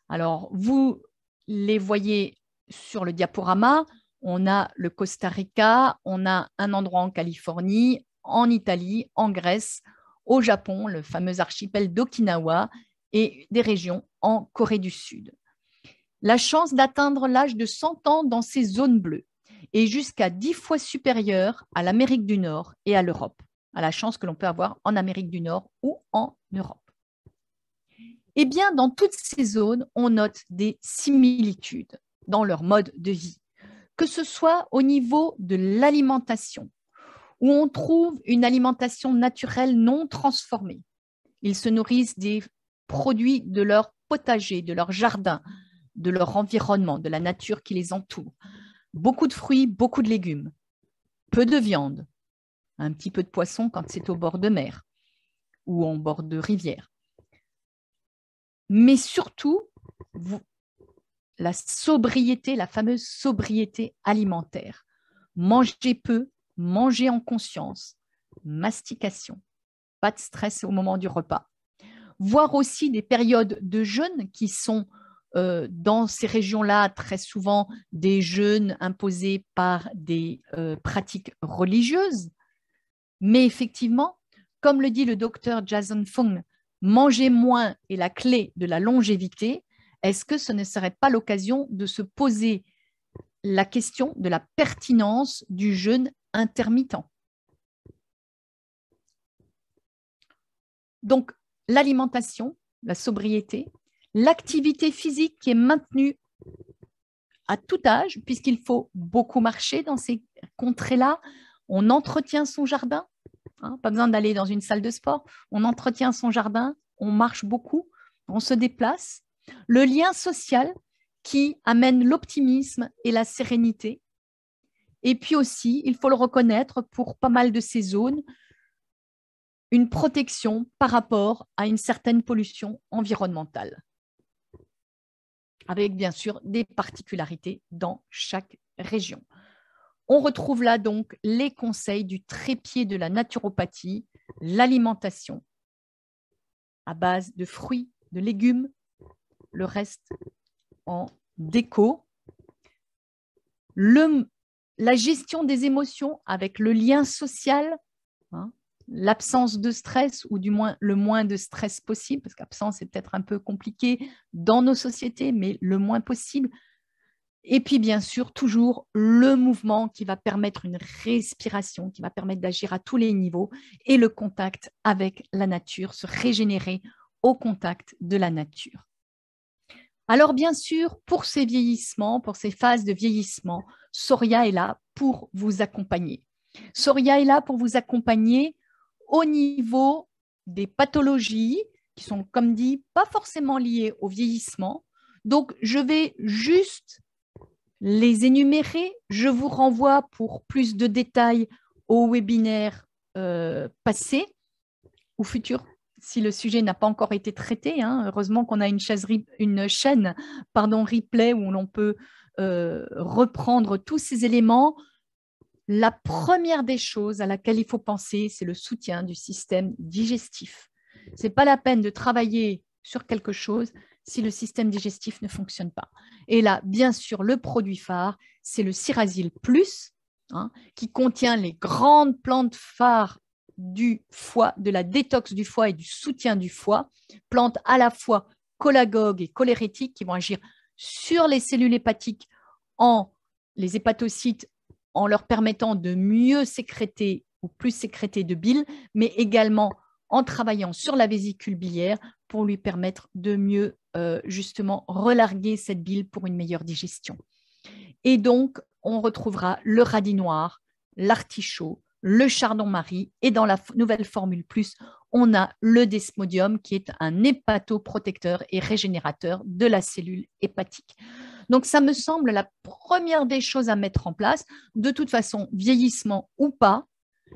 Alors, vous les voyez sur le diaporama, on a le Costa Rica, on a un endroit en Californie, en Italie, en Grèce, au Japon, le fameux archipel d'Okinawa et des régions en Corée du Sud. La chance d'atteindre l'âge de 100 ans dans ces zones bleues est jusqu'à 10 fois supérieure à l'Amérique du Nord et à l'Europe, à la chance que l'on peut avoir en Amérique du Nord ou en Europe. Eh bien, dans toutes ces zones, on note des similitudes dans leur mode de vie, que ce soit au niveau de l'alimentation, où on trouve une alimentation naturelle non transformée. Ils se nourrissent des produits de leur potager, de leur jardin, de leur environnement, de la nature qui les entoure. Beaucoup de fruits, beaucoup de légumes, peu de viande, un petit peu de poisson quand c'est au bord de mer ou en bord de rivière. Mais surtout, la sobriété, la fameuse sobriété alimentaire. Manger peu, manger en conscience, mastication, pas de stress au moment du repas. Voire aussi des périodes de jeûne qui sont dans ces régions-là très souvent des jeûnes imposés par des pratiques religieuses. Mais effectivement, comme le dit le docteur Jason Fung, manger moins est la clé de la longévité. Est-ce que ce ne serait pas l'occasion de se poser la question de la pertinence du jeûne intermittent? Donc, l'alimentation, la sobriété, l'activité physique qui est maintenue à tout âge, puisqu'il faut beaucoup marcher dans ces contrées-là. On entretient son jardin, hein, pas besoin d'aller dans une salle de sport. On entretient son jardin, on marche beaucoup, on se déplace. Le lien social qui amène l'optimisme et la sérénité. Et puis aussi, il faut le reconnaître, pour pas mal de ces zones, une protection par rapport à une certaine pollution environnementale, avec bien sûr des particularités dans chaque région. On retrouve là donc les conseils du trépied de la naturopathie, l'alimentation à base de fruits, de légumes, le reste en déco, la gestion des émotions avec le lien social, hein, l'absence de stress, ou du moins le moins de stress possible, parce qu'absence c'est peut-être un peu compliqué dans nos sociétés, mais le moins possible. Et puis, bien sûr, toujours le mouvement qui va permettre une respiration, qui va permettre d'agir à tous les niveaux et le contact avec la nature, se régénérer au contact de la nature. Alors, bien sûr, pour ces vieillissements, pour ces phases de vieillissement, Soria est là pour vous accompagner. Soria est là pour vous accompagner au niveau des pathologies qui sont, comme dit, pas forcément liées au vieillissement. Donc, je vais juste les énumérer. Je vous renvoie pour plus de détails au webinaire passé ou futur, si le sujet n'a pas encore été traité. Heureusement qu'on a une chaîne replay où l'on peut reprendre tous ces éléments. La première des choses à laquelle il faut penser, c'est le soutien du système digestif. Ce n'est pas la peine de travailler sur quelque chose si le système digestif ne fonctionne pas. Et là, bien sûr, le produit phare, c'est le Cirasil Plus, qui contient les grandes plantes phares du foie, de la détox du foie et du soutien du foie, plantes à la fois cholagogues et cholérétiques qui vont agir sur les cellules hépatiques les hépatocytes en leur permettant de mieux sécréter ou plus sécréter de bile, mais également en travaillant sur la vésicule biliaire pour lui permettre de mieux justement relarguer cette bile pour une meilleure digestion. Et donc, on retrouvera le radis noir, l'artichaut, le chardon-marie et dans la nouvelle formule plus, on a le desmodium qui est un hépatoprotecteur et régénérateur de la cellule hépatique. Donc, ça me semble la première des choses à mettre en place. De toute façon, vieillissement ou pas,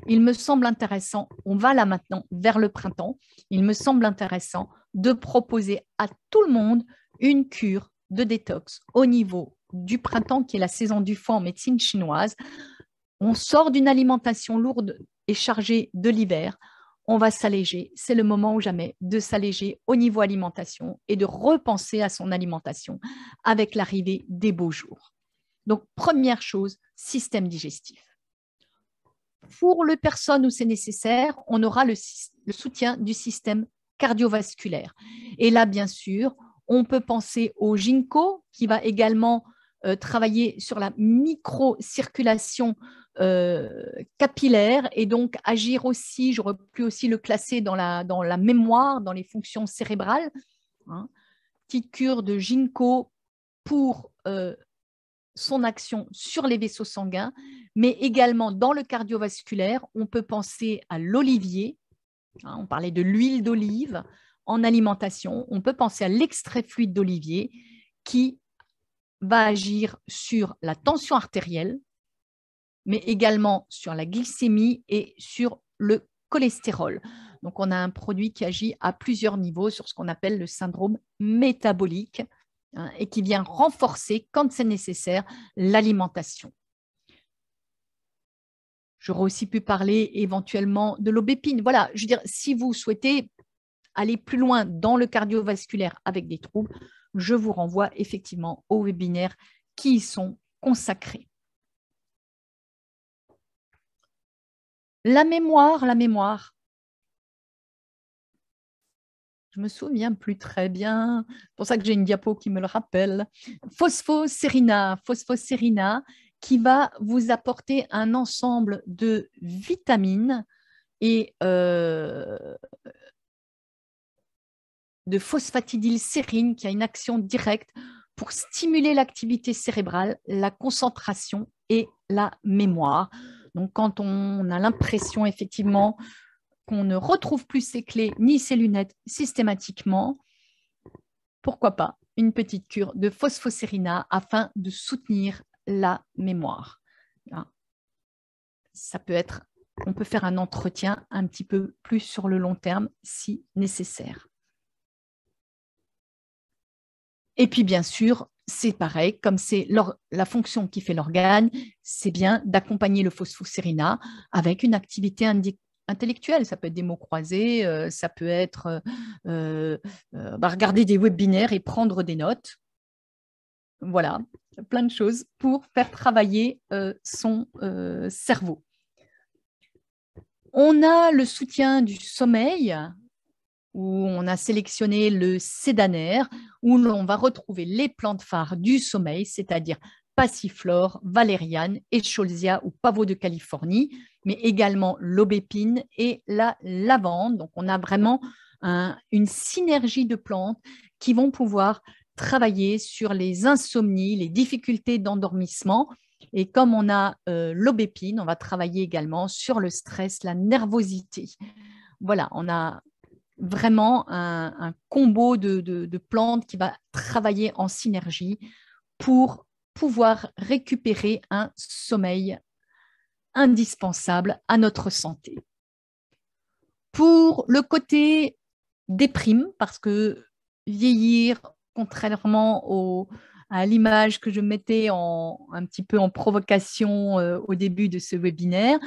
il me semble intéressant, on va là maintenant vers le printemps, il me semble intéressant de proposer à tout le monde une cure de détox au niveau du printemps, qui est la saison du foie en médecine chinoise. On sort d'une alimentation lourde et chargée de l'hiver. On va s'alléger. C'est le moment ou jamais de s'alléger au niveau alimentation et de repenser à son alimentation avec l'arrivée des beaux jours. Donc, première chose, système digestif. Pour les personnes où c'est nécessaire, on aura le soutien du système cardiovasculaire. Et là, bien sûr, on peut penser au ginkgo qui va également travailler sur la microcirculation capillaire et donc agir aussi, j'aurais pu aussi le classer dans la mémoire, dans les fonctions cérébrales. Petite cure de ginkgo pour son action sur les vaisseaux sanguins, mais également dans le cardiovasculaire, on peut penser à l'olivier. On parlait de l'huile d'olive en alimentation. On peut penser à l'extrait fluide d'olivier qui va agir sur la tension artérielle, mais également sur la glycémie et sur le cholestérol. Donc, on a un produit qui agit à plusieurs niveaux sur ce qu'on appelle le syndrome métabolique et qui vient renforcer, quand c'est nécessaire, l'alimentation. J'aurais aussi pu parler éventuellement de l'aubépine. Voilà, je veux dire, si vous souhaitez aller plus loin dans le cardiovasculaire avec des troubles, je vous renvoie effectivement aux webinaires qui y sont consacrés. La mémoire. Je me souviens plus très bien. C'est pour ça que j'ai une diapo qui me le rappelle. Phosphocérina qui va vous apporter un ensemble de vitamines et de phosphatidylsérine qui a une action directe pour stimuler l'activité cérébrale, la concentration et la mémoire. Donc, quand on a l'impression effectivement qu'on ne retrouve plus ses clés ni ses lunettes systématiquement, pourquoi pas une petite cure de phosphocérina afin de soutenir la mémoire. Ça peut être, on peut faire un entretien un petit peu plus sur le long terme si nécessaire. Et puis, bien sûr, c'est pareil, comme c'est la fonction qui fait l'organe, c'est bien d'accompagner le phosphocérina avec une activité intellectuelle. Ça peut être des mots croisés, ça peut être regarder des webinaires et prendre des notes. Voilà, plein de choses pour faire travailler son cerveau. On a le soutien du sommeil. où on a sélectionné le sédanaire, où l'on va retrouver les plantes phares du sommeil, c'est-à-dire passiflore, valériane, escholzia ou pavot de Californie, mais également l'aubépine et la lavande. Donc, on a vraiment une synergie de plantes qui vont pouvoir travailler sur les insomnies, les difficultés d'endormissement. Et comme on a l'aubépine, on va travailler également sur le stress, la nervosité. Voilà, on a vraiment un combo de plantes qui va travailler en synergie pour pouvoir récupérer un sommeil indispensable à notre santé. Pour le côté déprime, parce que vieillir, contrairement à l'image que je mettais un petit peu en provocation au début de ce webinaire,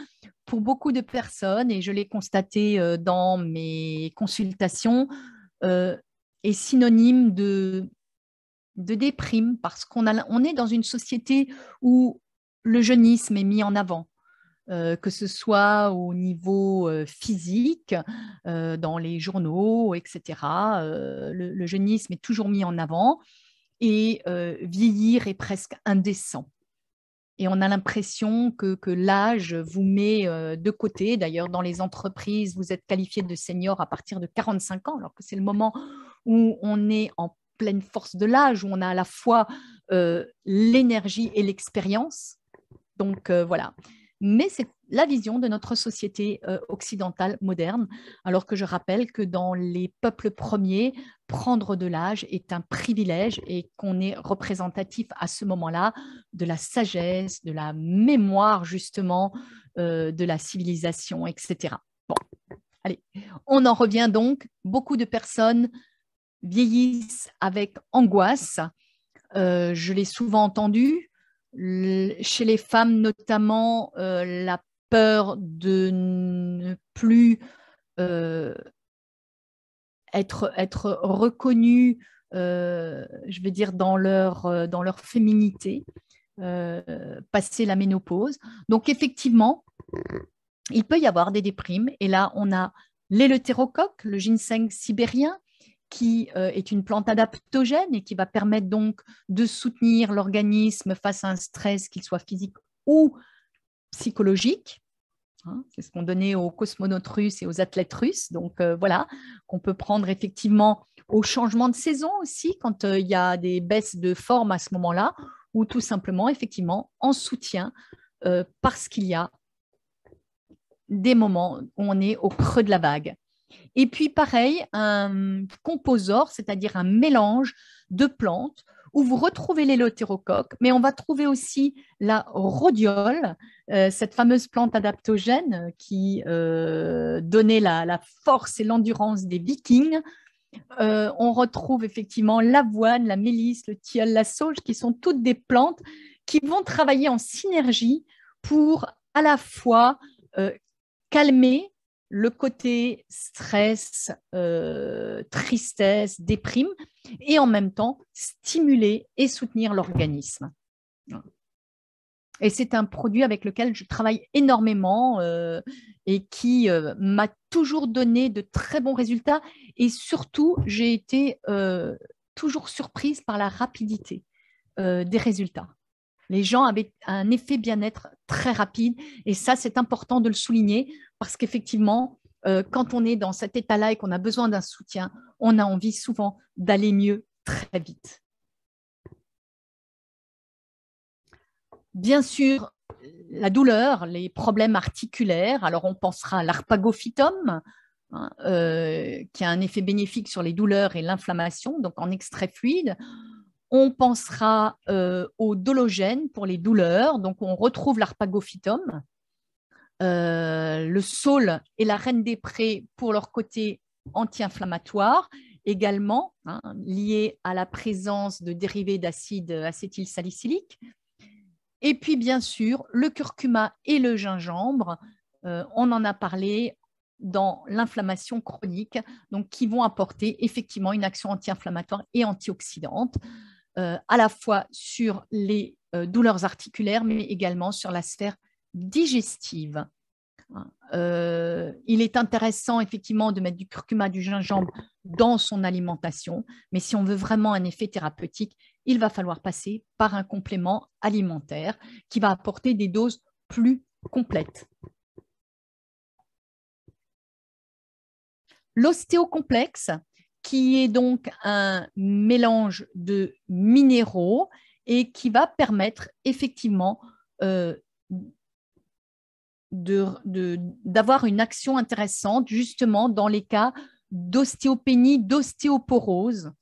pour beaucoup de personnes, et je l'ai constaté dans mes consultations, est synonyme de déprime parce qu'on est dans une société où le jeunisme est mis en avant. Que ce soit au niveau physique, dans les journaux, etc. Le jeunisme est toujours mis en avant et vieillir est presque indécent. Et on a l'impression que l'âge vous met de côté. D'ailleurs, dans les entreprises, vous êtes qualifié de senior à partir de 45 ans, alors que c'est le moment où on est en pleine force de l'âge, où on a à la fois l'énergie et l'expérience. Donc, voilà. Mais c'est la vision de notre société occidentale moderne, alors que je rappelle que dans les peuples premiers, prendre de l'âge est un privilège et qu'on est représentatif à ce moment-là de la sagesse, de la mémoire justement, de la civilisation, etc. Bon, allez, on en revient donc. Beaucoup de personnes vieillissent avec angoisse. Je l'ai souvent entendu. Chez les femmes notamment, la peur de ne plus être reconnues, je vais dire, dans leur féminité, passer la ménopause. Donc, effectivement, il peut y avoir des déprimes. Et là, on a l'éleutérocoque, le ginseng sibérien, qui est une plante adaptogène et qui va permettre donc de soutenir l'organisme face à un stress, qu'il soit physique ou psychologique. C'est ce qu'on donnait aux cosmonautes russes et aux athlètes russes. Donc voilà, qu'on peut prendre effectivement au changement de saison aussi, quand il y a des baisses de forme à ce moment-là, ou tout simplement, effectivement, en soutien, parce qu'il y a des moments où on est au creux de la vague. Et puis, pareil, un composor, c'est-à-dire un mélange de plantes où vous retrouvez l'éleutérocoque, mais on va trouver aussi la rhodiole, cette fameuse plante adaptogène qui donnait la force et l'endurance des Vikings. On retrouve effectivement l'avoine, la mélisse, le tilleul, la sauge, qui sont toutes des plantes qui vont travailler en synergie pour à la fois calmer le côté stress, tristesse, déprime, et en même temps stimuler et soutenir l'organisme. Et c'est un produit avec lequel je travaille énormément et qui m'a toujours donné de très bons résultats. Et surtout, j'ai été toujours surprise par la rapidité des résultats. Les gens avaient un effet bien-être très rapide et ça, c'est important de le souligner parce qu'effectivement, quand on est dans cet état-là et qu'on a besoin d'un soutien, on a envie souvent d'aller mieux très vite. Bien sûr, la douleur, les problèmes articulaires, alors on pensera à l'arpagophytum, qui a un effet bénéfique sur les douleurs et l'inflammation, donc en extrait fluide. On pensera au dologène pour les douleurs, donc on retrouve l'arpagophytum. Le saule et la reine des prés pour leur côté anti-inflammatoire, également lié à la présence de dérivés d'acide acétylsalicylique. Et puis, bien sûr, le curcuma et le gingembre, on en a parlé dans l'inflammation chronique, donc qui vont apporter effectivement une action anti-inflammatoire et antioxydante, à la fois sur les douleurs articulaires, mais également sur la sphère digestive. Il est intéressant effectivement de mettre du curcuma, du gingembre dans son alimentation, mais si on veut vraiment un effet thérapeutique, il va falloir passer par un complément alimentaire qui va apporter des doses plus complètes. L'ostéocomplexe, qui est donc un mélange de minéraux et qui va permettre effectivement d'avoir une action intéressante justement dans les cas d'ostéopénie, d'ostéoporose,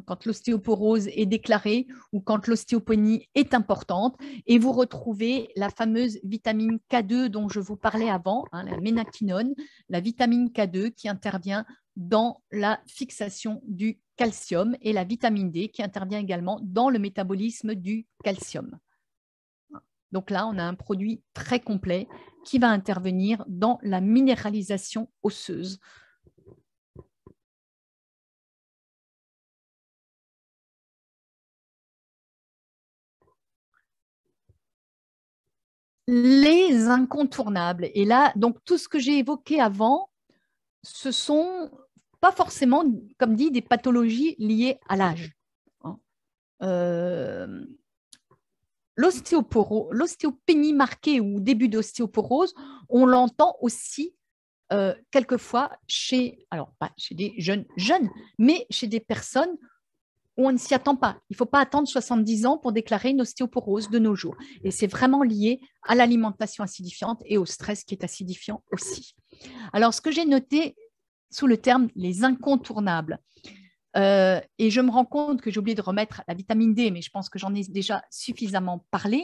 quand l'ostéoporose est déclarée ou quand l'ostéopénie est importante. Et vous retrouvez la fameuse vitamine K2 dont je vous parlais avant, la ménaquinone, la vitamine K2 qui intervient dans la fixation du calcium et la vitamine D qui intervient également dans le métabolisme du calcium. Donc là, on a un produit très complet qui va intervenir dans la minéralisation osseuse. Les incontournables. Et là, donc tout ce que j'ai évoqué avant, ce sont pas forcément, comme dit, des pathologies liées à l'âge. L'ostéopénie marquée ou début d'ostéoporose, on l'entend aussi quelquefois chez, alors pas chez des jeunes, mais chez des personnes où on ne s'y attend pas. Il ne faut pas attendre 70 ans pour déclarer une ostéoporose de nos jours. Et c'est vraiment lié à l'alimentation acidifiante et au stress qui est acidifiant aussi. Alors, ce que j'ai noté sous le terme les incontournables, et je me rends compte que j'ai oublié de remettre la vitamine D, mais je pense que j'en ai déjà suffisamment parlé,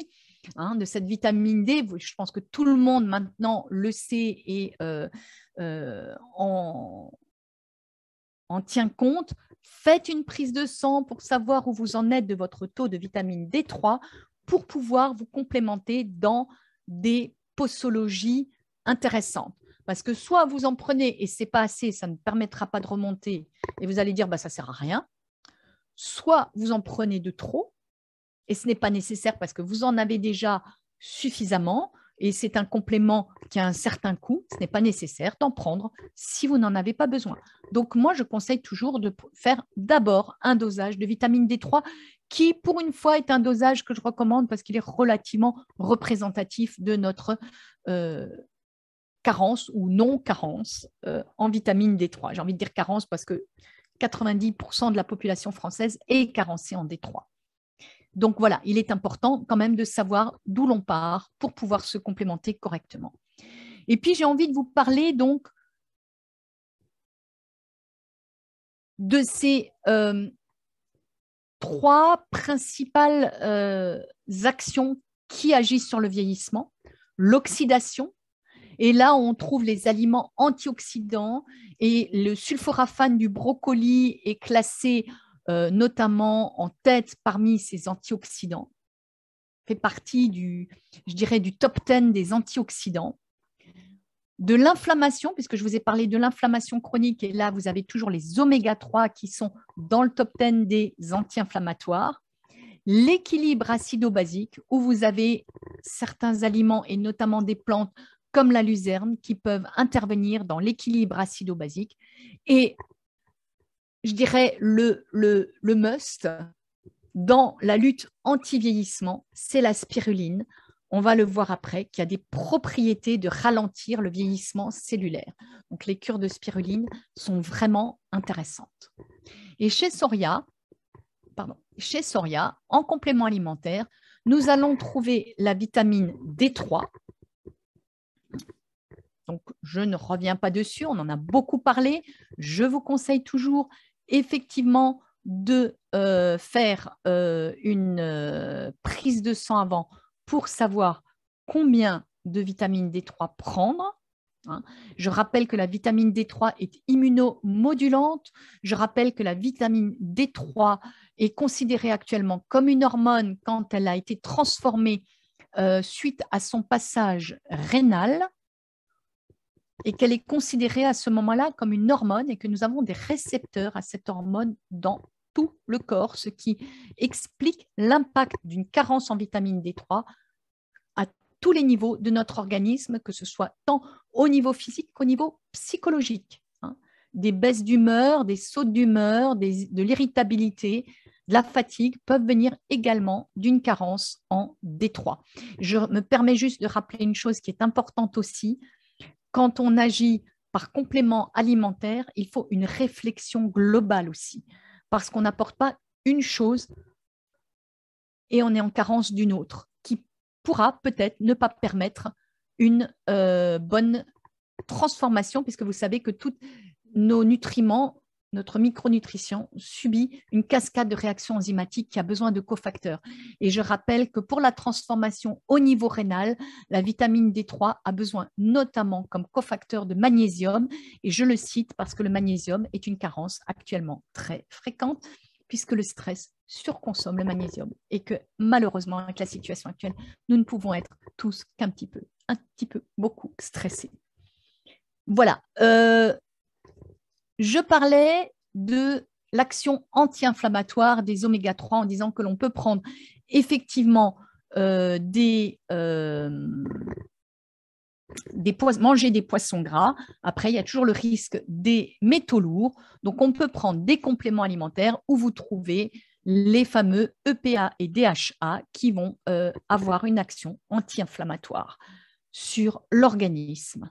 de cette vitamine D. Je pense que tout le monde maintenant le sait et en tient compte. Faites une prise de sang pour savoir où vous en êtes de votre taux de vitamine D3 pour pouvoir vous complémenter dans des posologies intéressantes. Parce que soit vous en prenez et ce n'est pas assez, ça ne permettra pas de remonter et vous allez dire ça ne sert à rien, soit vous en prenez de trop et ce n'est pas nécessaire parce que vous en avez déjà suffisamment et c'est un complément qui a un certain coût, ce n'est pas nécessaire d'en prendre si vous n'en avez pas besoin. Donc moi, je conseille toujours de faire d'abord un dosage de vitamine D3 qui, pour une fois, est un dosage que je recommande parce qu'il est relativement représentatif de notre carence ou non-carence en vitamine D3. J'ai envie de dire carence parce que 90% de la population française est carencée en D3. Donc voilà, il est important quand même de savoir d'où l'on part pour pouvoir se complémenter correctement. Et puis j'ai envie de vous parler donc de ces trois principales actions qui agissent sur le vieillissement. L'oxydation, et là on trouve les aliments antioxydants et le sulforaphane du brocoli est classé notamment en tête parmi ces antioxydants, fait partie du top 10 des antioxydants. De l'inflammation, puisque je vous ai parlé de l'inflammation chronique, et là, vous avez toujours les oméga 3 qui sont dans le top 10 des anti-inflammatoires. L'équilibre acido-basique, où vous avez certains aliments, et notamment des plantes comme la luzerne, qui peuvent intervenir dans l'équilibre acido-basique. Et je dirais le must dans la lutte anti-vieillissement, c'est la spiruline. On va le voir après, qui a des propriétés de ralentir le vieillissement cellulaire. Donc, les cures de spiruline sont vraiment intéressantes. Et chez Soria, en complément alimentaire, nous allons trouver la vitamine D3. Donc, je ne reviens pas dessus, on en a beaucoup parlé. Je vous conseille toujours, effectivement, de faire une prise de sang avant pour savoir combien de vitamine D3 prendre. Je rappelle que la vitamine D3 est immunomodulante. Je rappelle que la vitamine D3 est considérée actuellement comme une hormone quand elle a été transformée suite à son passage rénal et qu'elle est considérée à ce moment-là comme une hormone et que nous avons des récepteurs à cette hormone dans tout le corps, ce qui explique l'impact d'une carence en vitamine D3 tous les niveaux de notre organisme, que ce soit tant au niveau physique qu'au niveau psychologique. Des baisses d'humeur, des sautes d'humeur, de l'irritabilité, de la fatigue peuvent venir également d'une carence en D3. Je me permets juste de rappeler une chose qui est importante aussi. Quand on agit par complément alimentaire, il faut une réflexion globale aussi, parce qu'on n'apporte pas une chose et on est en carence d'une autre, qui pourra peut-être ne pas permettre une bonne transformation, puisque vous savez que tous nos nutriments, notre micronutrition subit une cascade de réactions enzymatiques qui a besoin de cofacteurs. Et je rappelle que pour la transformation au niveau rénal, la vitamine D3 a besoin notamment comme cofacteur de magnésium. Et je le cite parce que le magnésium est une carence actuellement très fréquente, puisque le stress surconsomme le magnésium et que malheureusement, avec la situation actuelle, nous ne pouvons être tous qu'un petit peu, beaucoup stressés. Voilà. Je parlais de l'action anti-inflammatoire des oméga-3 en disant que l'on peut prendre effectivement manger des poissons gras. Après, il y a toujours le risque des métaux lourds. Donc, on peut prendre des compléments alimentaires où vous trouvez les fameux EPA et DHA qui vont avoir une action anti-inflammatoire sur l'organisme.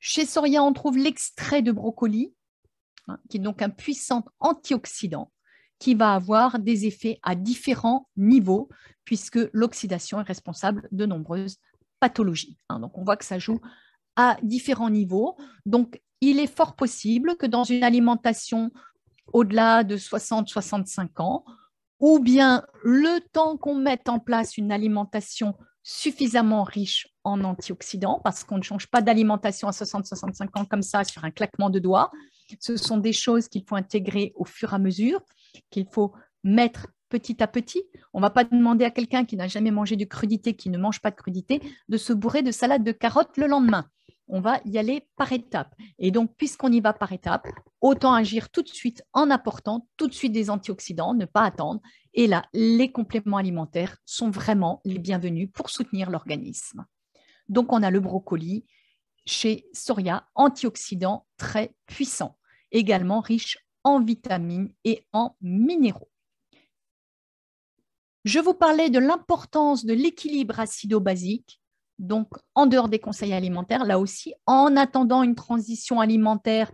Chez Soria, on trouve l'extrait de brocoli, qui est donc un puissant antioxydant, qui va avoir des effets à différents niveaux, puisque l'oxydation est responsable de nombreuses pathologies. Donc, on voit que ça joue à différents niveaux. Donc, il est fort possible que dans une alimentation au-delà de 60-65 ans, ou bien le temps qu'on mette en place une alimentation suffisamment riche en antioxydants, parce qu'on ne change pas d'alimentation à 60-65 ans comme ça sur un claquement de doigts. Ce sont des choses qu'il faut intégrer au fur et à mesure, qu'il faut mettre petit à petit. On ne va pas demander à quelqu'un qui n'a jamais mangé de crudité, qui ne mange pas de crudité, de se bourrer de salade de carottes le lendemain. On va y aller par étapes. Et donc, puisqu'on y va par étapes, autant agir tout de suite en apportant tout de suite des antioxydants, ne pas attendre. Et là, les compléments alimentaires sont vraiment les bienvenus pour soutenir l'organisme. Donc, on a le brocoli chez Soria, antioxydant très puissant, également riche en vitamines et en minéraux. Je vous parlais de l'importance de l'équilibre acido-basique. Donc, en dehors des conseils alimentaires, là aussi, en attendant une transition alimentaire,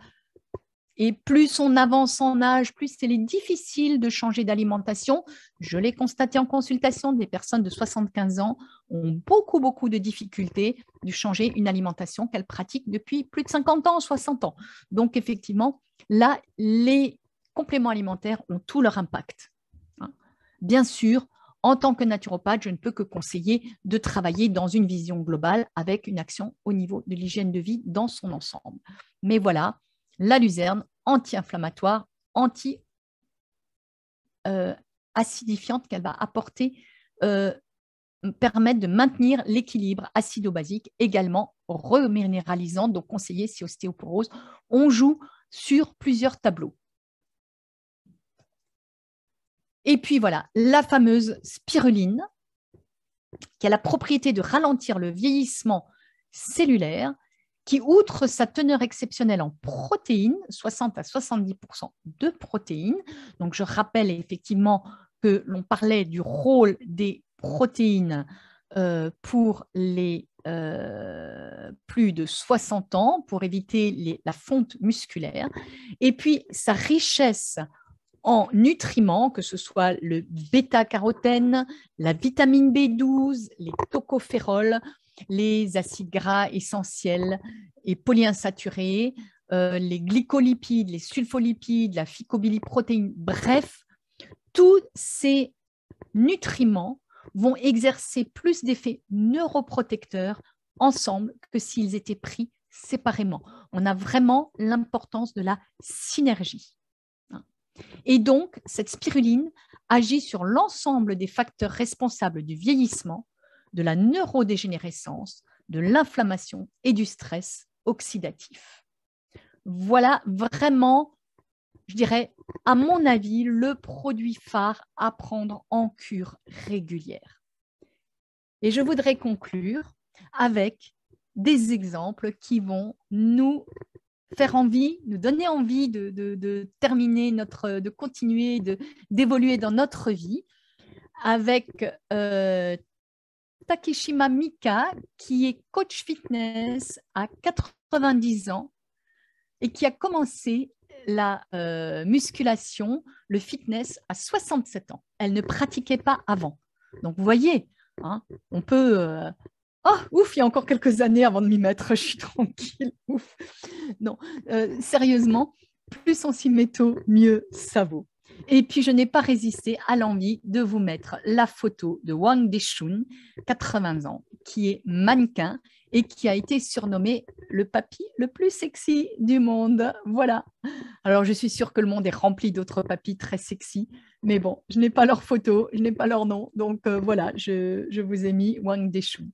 et plus on avance en âge, plus il est difficile de changer d'alimentation. Je l'ai constaté en consultation, des personnes de 75 ans ont beaucoup de difficultés de changer une alimentation qu'elles pratiquent depuis plus de 50 ans, 60 ans. Donc, effectivement, là, les compléments alimentaires ont tout leur impact. Bien sûr, en tant que naturopathe, je ne peux que conseiller de travailler dans une vision globale avec une action au niveau de l'hygiène de vie dans son ensemble. Mais voilà, la luzerne, anti-inflammatoire, anti-acidifiante qu'elle va apporter, permettre de maintenir l'équilibre acido-basique, également reminéralisante, donc conseillé si ostéoporose. On joue sur plusieurs tableaux. Et puis voilà, la fameuse spiruline, qui a la propriété de ralentir le vieillissement cellulaire, qui, outre sa teneur exceptionnelle en protéines, 60 à 70% de protéines, donc je rappelle effectivement que l'on parlait du rôle des protéines pour les plus de 60 ans, pour éviter la fonte musculaire, et puis sa richesse en nutriments, que ce soit le bêta-carotène, la vitamine B12, les tocophérols, les acides gras essentiels et polyinsaturés, les glycolipides, les sulfolipides, la phycobiliprotéine, bref, tous ces nutriments vont exercer plus d'effets neuroprotecteurs ensemble que s'ils étaient pris séparément. On a vraiment l'importance de la synergie. Et donc, cette spiruline agit sur l'ensemble des facteurs responsables du vieillissement, de la neurodégénérescence, de l'inflammation et du stress oxydatif. Voilà vraiment je dirais, à mon avis, le produit phare à prendre en cure régulière. Et je voudrais conclure avec des exemples qui vont nous faire envie, nous donner envie de terminer de continuer, d'évoluer dans notre vie avec Takeshima Mika, qui est coach fitness à 90 ans et qui a commencé la musculation, le fitness à 67 ans. Elle ne pratiquait pas avant. Donc, vous voyez, hein, on peut... Oh, ouf, il y a encore quelques années avant de m'y mettre, je suis tranquille, ouf. Non, sérieusement, plus on s'y met tôt, mieux ça vaut. Et puis, je n'ai pas résisté à l'envie de vous mettre la photo de Wang Deshun, 80 ans, qui est mannequin et qui a été surnommé le papy le plus sexy du monde. Voilà. Alors, je suis sûre que le monde est rempli d'autres papys très sexy, mais bon, je n'ai pas leur photo, je n'ai pas leur nom. Donc, voilà, je vous ai mis Wang Deshun.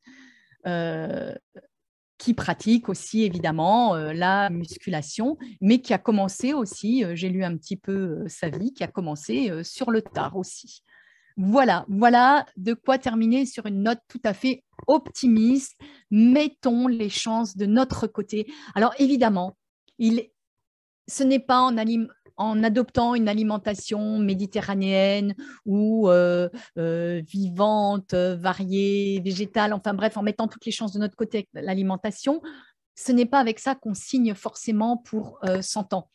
Qui pratique aussi évidemment la musculation, mais qui a commencé aussi, j'ai lu un petit peu sa vie, qui a commencé sur le tard aussi. Voilà, voilà de quoi terminer sur une note tout à fait optimiste. Mettons les chances de notre côté. Alors évidemment, ce n'est pas en adoptant une alimentation méditerranéenne ou vivante, variée, végétale, enfin bref, en mettant toutes les chances de notre côté avec l'alimentation, ce n'est pas avec ça qu'on signe forcément pour 100 ans.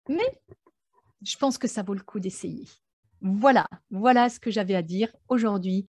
Mais je pense que ça vaut le coup d'essayer. Voilà, voilà ce que j'avais à dire aujourd'hui.